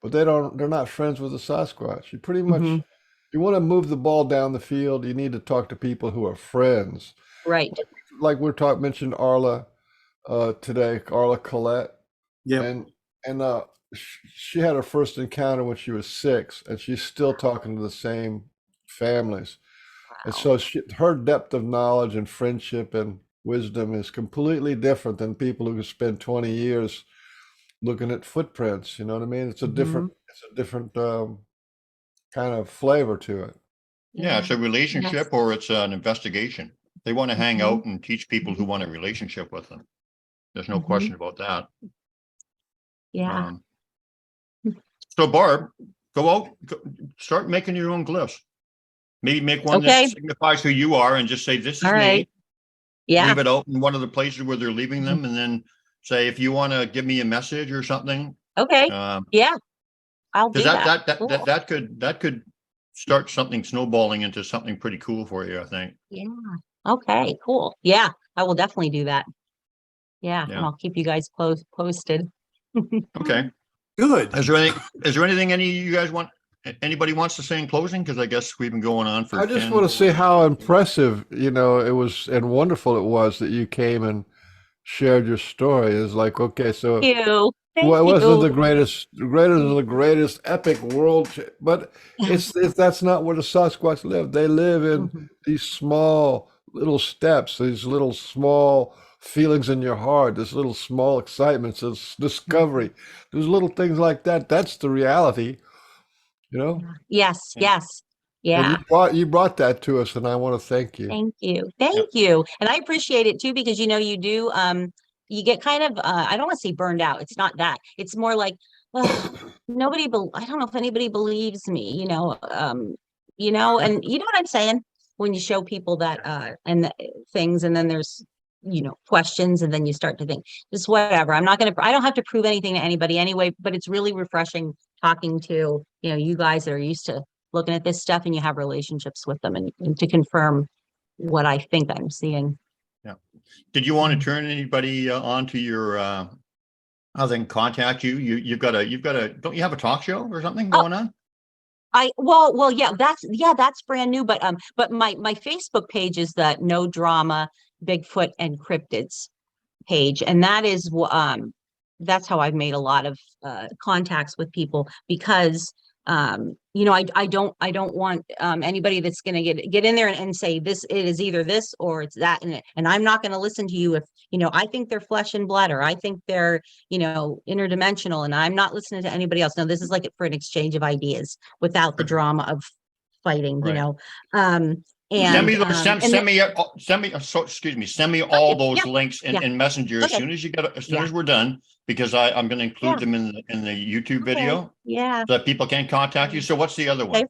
but they're not friends with the Sasquatch. You pretty much, you want to move the ball down the field, you need to talk to people who are friends. Right. Like mentioned Arla today, Arla Collette. Yeah. And she had her first encounter when she was 6, and she's still talking to the same families. Wow. And so her depth of knowledge and friendship and wisdom is completely different than people who spend 20 years looking at footprints. You know what I mean? It's a different kind of flavor to it. Yeah, it's a relationship, or it's an investigation. They want to hang out and teach people who want a relationship with them. There's no question about that. Yeah. So Barb, go out, start making your own glyphs. Maybe make one that signifies who you are, and just say, this is me. Yeah. Leave it out in one of the places where they're leaving them, and then say, if you want to give me a message or something. Okay. Yeah. I'll do that. That could start something snowballing into something pretty cool for you, I think. Yeah. Okay, cool. Yeah, I will definitely do that. Yeah. And I'll keep you guys posted. Okay. Good. Is there anything anybody wants to say in closing? Because I guess we've been going on for. I just want to say how impressive, it was, and wonderful it was that you came and shared your story. It's like, okay, so Thank you. It wasn't the greatest epic world, but that's not where the Sasquatch live. They live in these small little steps, these little small feelings in your heart, this little small excitements, this discovery, there's little things like that. That's the reality, you know? Yes, Yeah. yes. And Yeah. you brought that to us, and I want to thank you. Thank you. Thank you. And I appreciate it too, because you do you get kind of I don't want to say burned out. It's not that. It's more like, well, I don't know if anybody believes me, and you know what I'm saying? When you show people that things, and then there's questions, and then you start to think, just whatever. I don't have to prove anything to anybody anyway, but it's really refreshing talking to, you guys that are used to looking at this stuff, and you have relationships with them, and to confirm what I think I'm seeing. Yeah. Did you want to turn anybody on to your how they can contact you? You've got a don't you have a talk show or something going on? Well, yeah, that's brand new, but my Facebook page is the No Drama Bigfoot and Cryptids page, and that's how I've made a lot of contacts with people, because I don't want anybody that's going to get in there and say this, it is either this or it's that, and I'm not going to listen to you if I think they're flesh and blood, or I think they're interdimensional, and I'm not listening to anybody else. No, this is like for an exchange of ideas without the drama of fighting. Right. And send me all those links in Messenger as Okay. soon as we're done, because I'm going to include them in the YouTube video. Yeah. So that people can contact you. So what's the other one?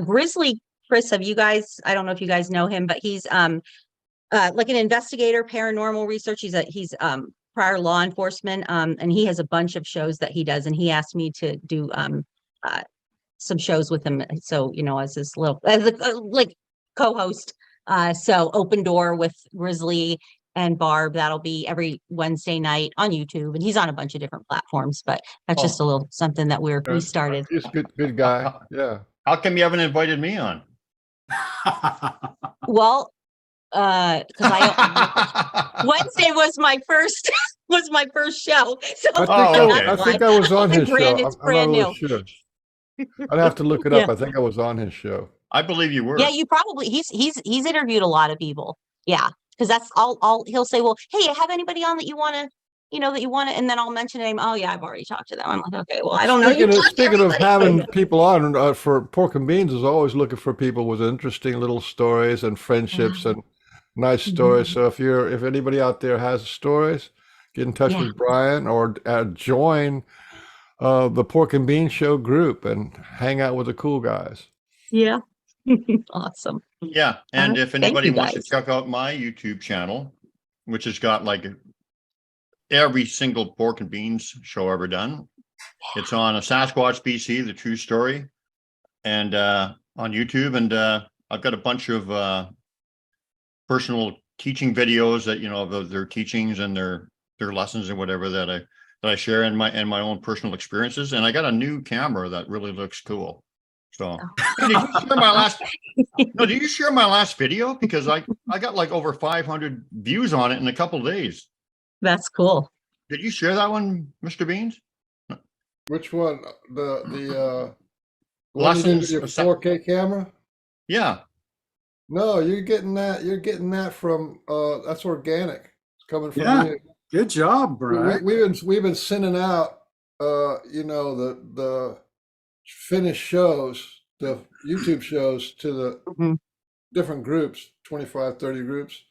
Grizzly Chris, I don't know if you guys know him, but he's like an investigator, paranormal research. He's prior law enforcement, and he has a bunch of shows that he does, and he asked me to do some shows with him, so as a co-host. So Open Door with Grizzly and Barb, that'll be every Wednesday night on YouTube, and he's on a bunch of different platforms, but that's just a little something that we started. He's a good guy. Yeah. How come you haven't invited me on? Well, because Wednesday was my first show. So I think I was on his show. It's brand new. Really sure. I'd have to look it up. I think I was on his show. I believe you were. Yeah, you probably he's interviewed a lot of people. Yeah, because that's all he'll say. Well, hey, have anybody on that you want to, and then I'll mention a name. Oh yeah, I've already talked to them. I'm like, okay, well, I don't know. Speaking of having people on for Pork and Beans, is always looking for people with interesting little stories and friendships and nice stories. So if anybody out there has stories, get in touch with Brian, or join the Pork and Bean Show group and hang out with the cool guys. Yeah. Awesome. Yeah. And if anybody wants to check out my YouTube channel, which has got like every single Pork and Beans show ever done, it's on a Sasquatch BC, the true story, and on YouTube. And I've got a bunch of personal teaching videos that of their teachings and their lessons and whatever that I share in my own personal experiences. And I got a new camera that really looks cool. So did you share my last video? Because I got like over 500 views on it in a couple of days. That's cool. Did you share that one, Mr. Beans? Which one? The lessons, your 4K camera? Yeah. No, you're getting that from that's organic. It's coming from you. Good job, Brian. We've been sending out the finished shows, the YouTube shows, to the different groups, 25, 30 groups.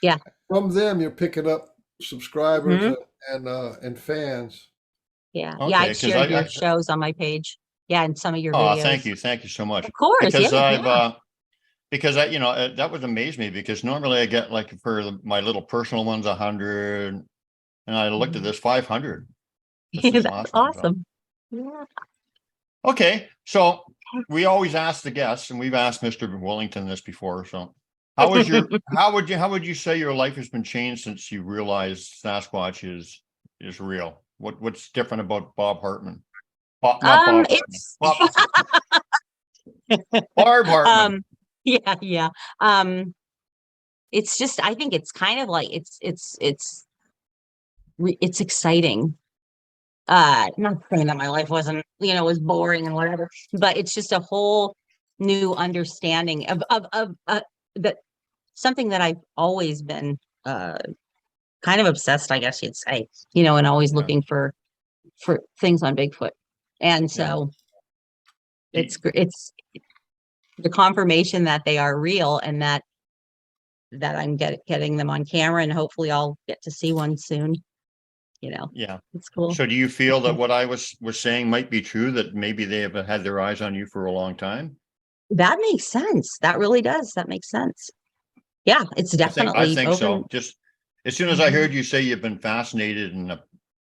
Yeah. From them, you're picking up subscribers and fans. Yeah. Okay, I shared your shows on my page. Yeah, and some of your videos. Oh, thank you so much. Of course. Because that would amaze me, because normally I get, like, for my little personal ones 100, and I looked at this 500. That's awesome. Yeah. Okay, so we always ask the guests, and we've asked Mr. Willington this before. So, how would you say your life has been changed since you realized Sasquatch is real? What's different about Bob Hartman? Barb Hartman. Yeah. It's just, I think it's kind of like it's exciting. Not saying that my life wasn't, was boring and whatever, but it's just a whole new understanding of that something that I've always been kind of obsessed, I guess you'd say, you know, and always Yeah. looking for things on Bigfoot. And so it's the confirmation that they are real, and that I'm getting them on camera, and hopefully I'll get to see one soon. You know, Yeah. it's cool. So do you feel that what I was saying might be true, that maybe they have had their eyes on you for a long time? That makes sense. That really does. That makes sense. Yeah, it's definitely I think so. open. Just as soon as I heard you say you've been fascinated and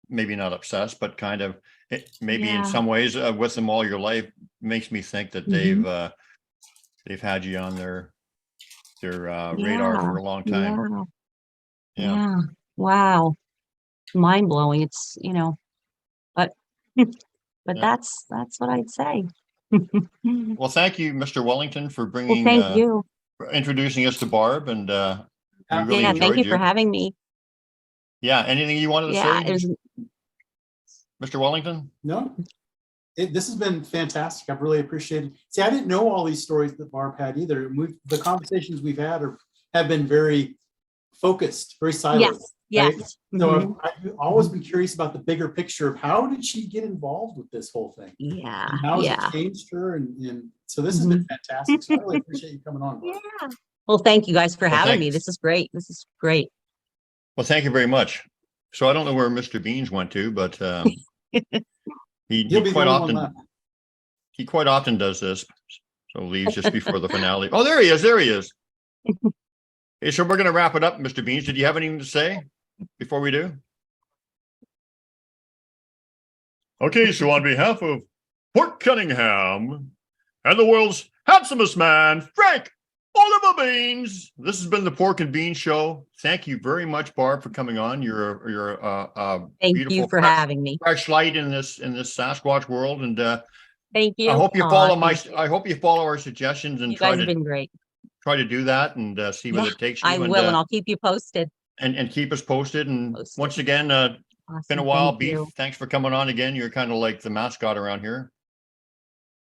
maybe not obsessed, but kind of maybe in Yeah. some ways with them all your life, makes me think that they've had you on their radar for a long time. Yeah. Wow. Mind blowing. It's, you know, but that's what I'd say. Well, thank you, Mr. Wellington, for Well, bringing thank you. for introducing us to Barb, and we really Yeah, enjoyed thank you for having me. Yeah, anything you wanted to Yeah, say, it was Mr. Wellington? No, this has been fantastic. I've really appreciated. See, I didn't know all these stories that Barb had either. The conversations we've had have been very focused, very siloed. yes. Right? So I've always been curious about the bigger picture of how did she get involved with this whole thing? Yeah. And how has it changed her? And so this has been fantastic. So I really appreciate you coming on, Barb. Yeah. Well, thank you guys for having me. thanks. This is great. This is great. Well, thank you very much. So I don't know where Mr. Beans went to, but he He'll be the quite only one often left. he quite often does this. So leaves just before the finale. Oh, there he is. There he is. Hey, so we're going to wrap it up, Mr. Beans. Did you have anything to say before we do? Okay, so on behalf of Port Cunningham and the world's handsomest man, Frank Oliver Beans, this has been the Pork and Beans Show. Thank you very much, Barb, for coming on. You're Thank beautiful, you for having me. fresh light in this Sasquatch world, and Thank you. I hope you Aw, follow thank you. I hope you follow our suggestions and You guys have been great. try to do that and see where Yeah, it takes you. I will, and I'll keep you posted. and keep us posted. And once again, Awesome. been a while, Thank Beef. you. Thanks for coming on again. You're kind of like the mascot around here.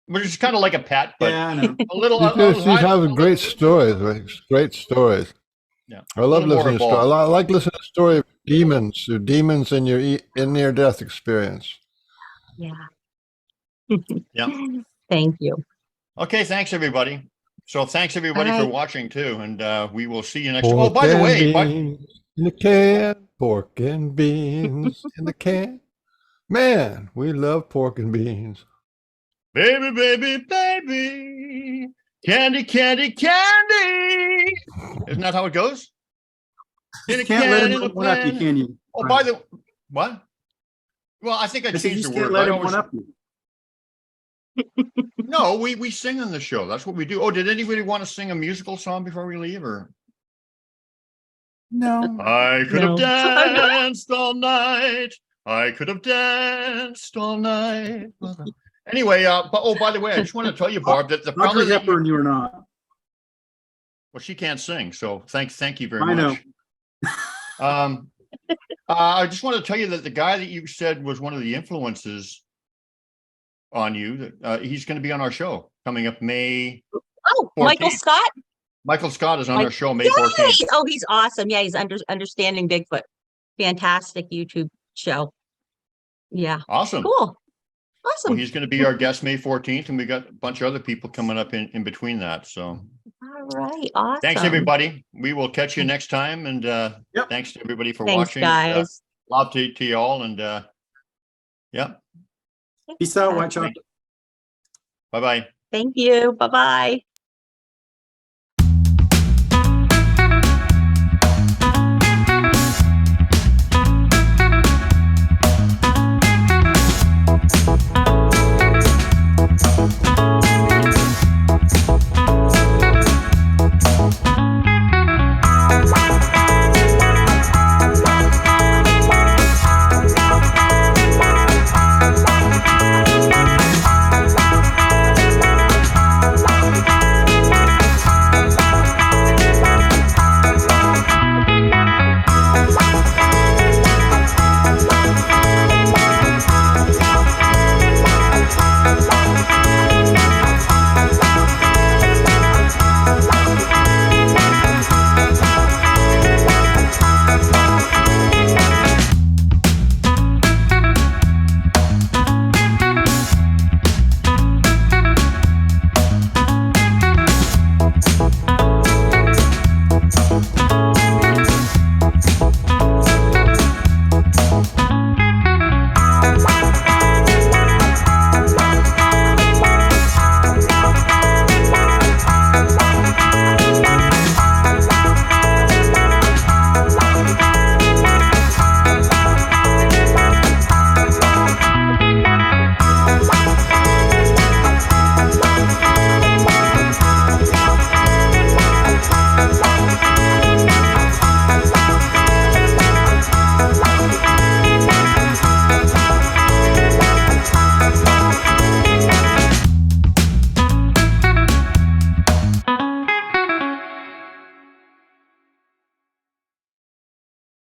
We're just kind of like a pet, but Yeah, I know. a little. She's having great stories, right? Great stories. Yeah, I love a little more listening to stories. involved. I like listening to stories of demons in your near-death experience. Yeah. Yeah. Thank you. Okay, thanks everybody. So thanks everybody All for right. watching too, and we will see you next. Pork Oh, by the and way, beans in the can, pork and beans in the can. Man, we love pork and beans. baby, baby, baby, candy, candy, candy. Isn't that how it goes? In a Can't let can, him in a one up you, pan. can you? Oh, by the what? Well, I think I I said, you changed just the can't word. let I him always one up you. no. We sing on the show. That's what we do. Oh, did anybody want to sing a musical song before we leave, or? No. I could have No. danced all night. I could have danced all night. Anyway, but oh, by the way, I just want to tell you, Barb, that the fella Audrey that Hepburn, you are not. well, she can't sing, so thank you very I know. much. I just want to tell you that the guy that you said was one of the influences on you, that he's going to be on our show coming up May. Oh, 14th. Michael Scott. Michael Scott is on Like, our show May Yay! 14th. Oh, he's awesome. Yeah, he's understanding Bigfoot. Fantastic YouTube show. Yeah. Awesome. Cool. Well, Awesome. he's going to be our guest May 14th, and we got a bunch of other people coming up in between that. So All right. Awesome. thanks, everybody. We will catch you next time. And thanks to everybody for Thanks, watching. guys. Love to y'all. And yeah. Peace out, White Chocolate. Bye-bye. Thank you. Bye-bye.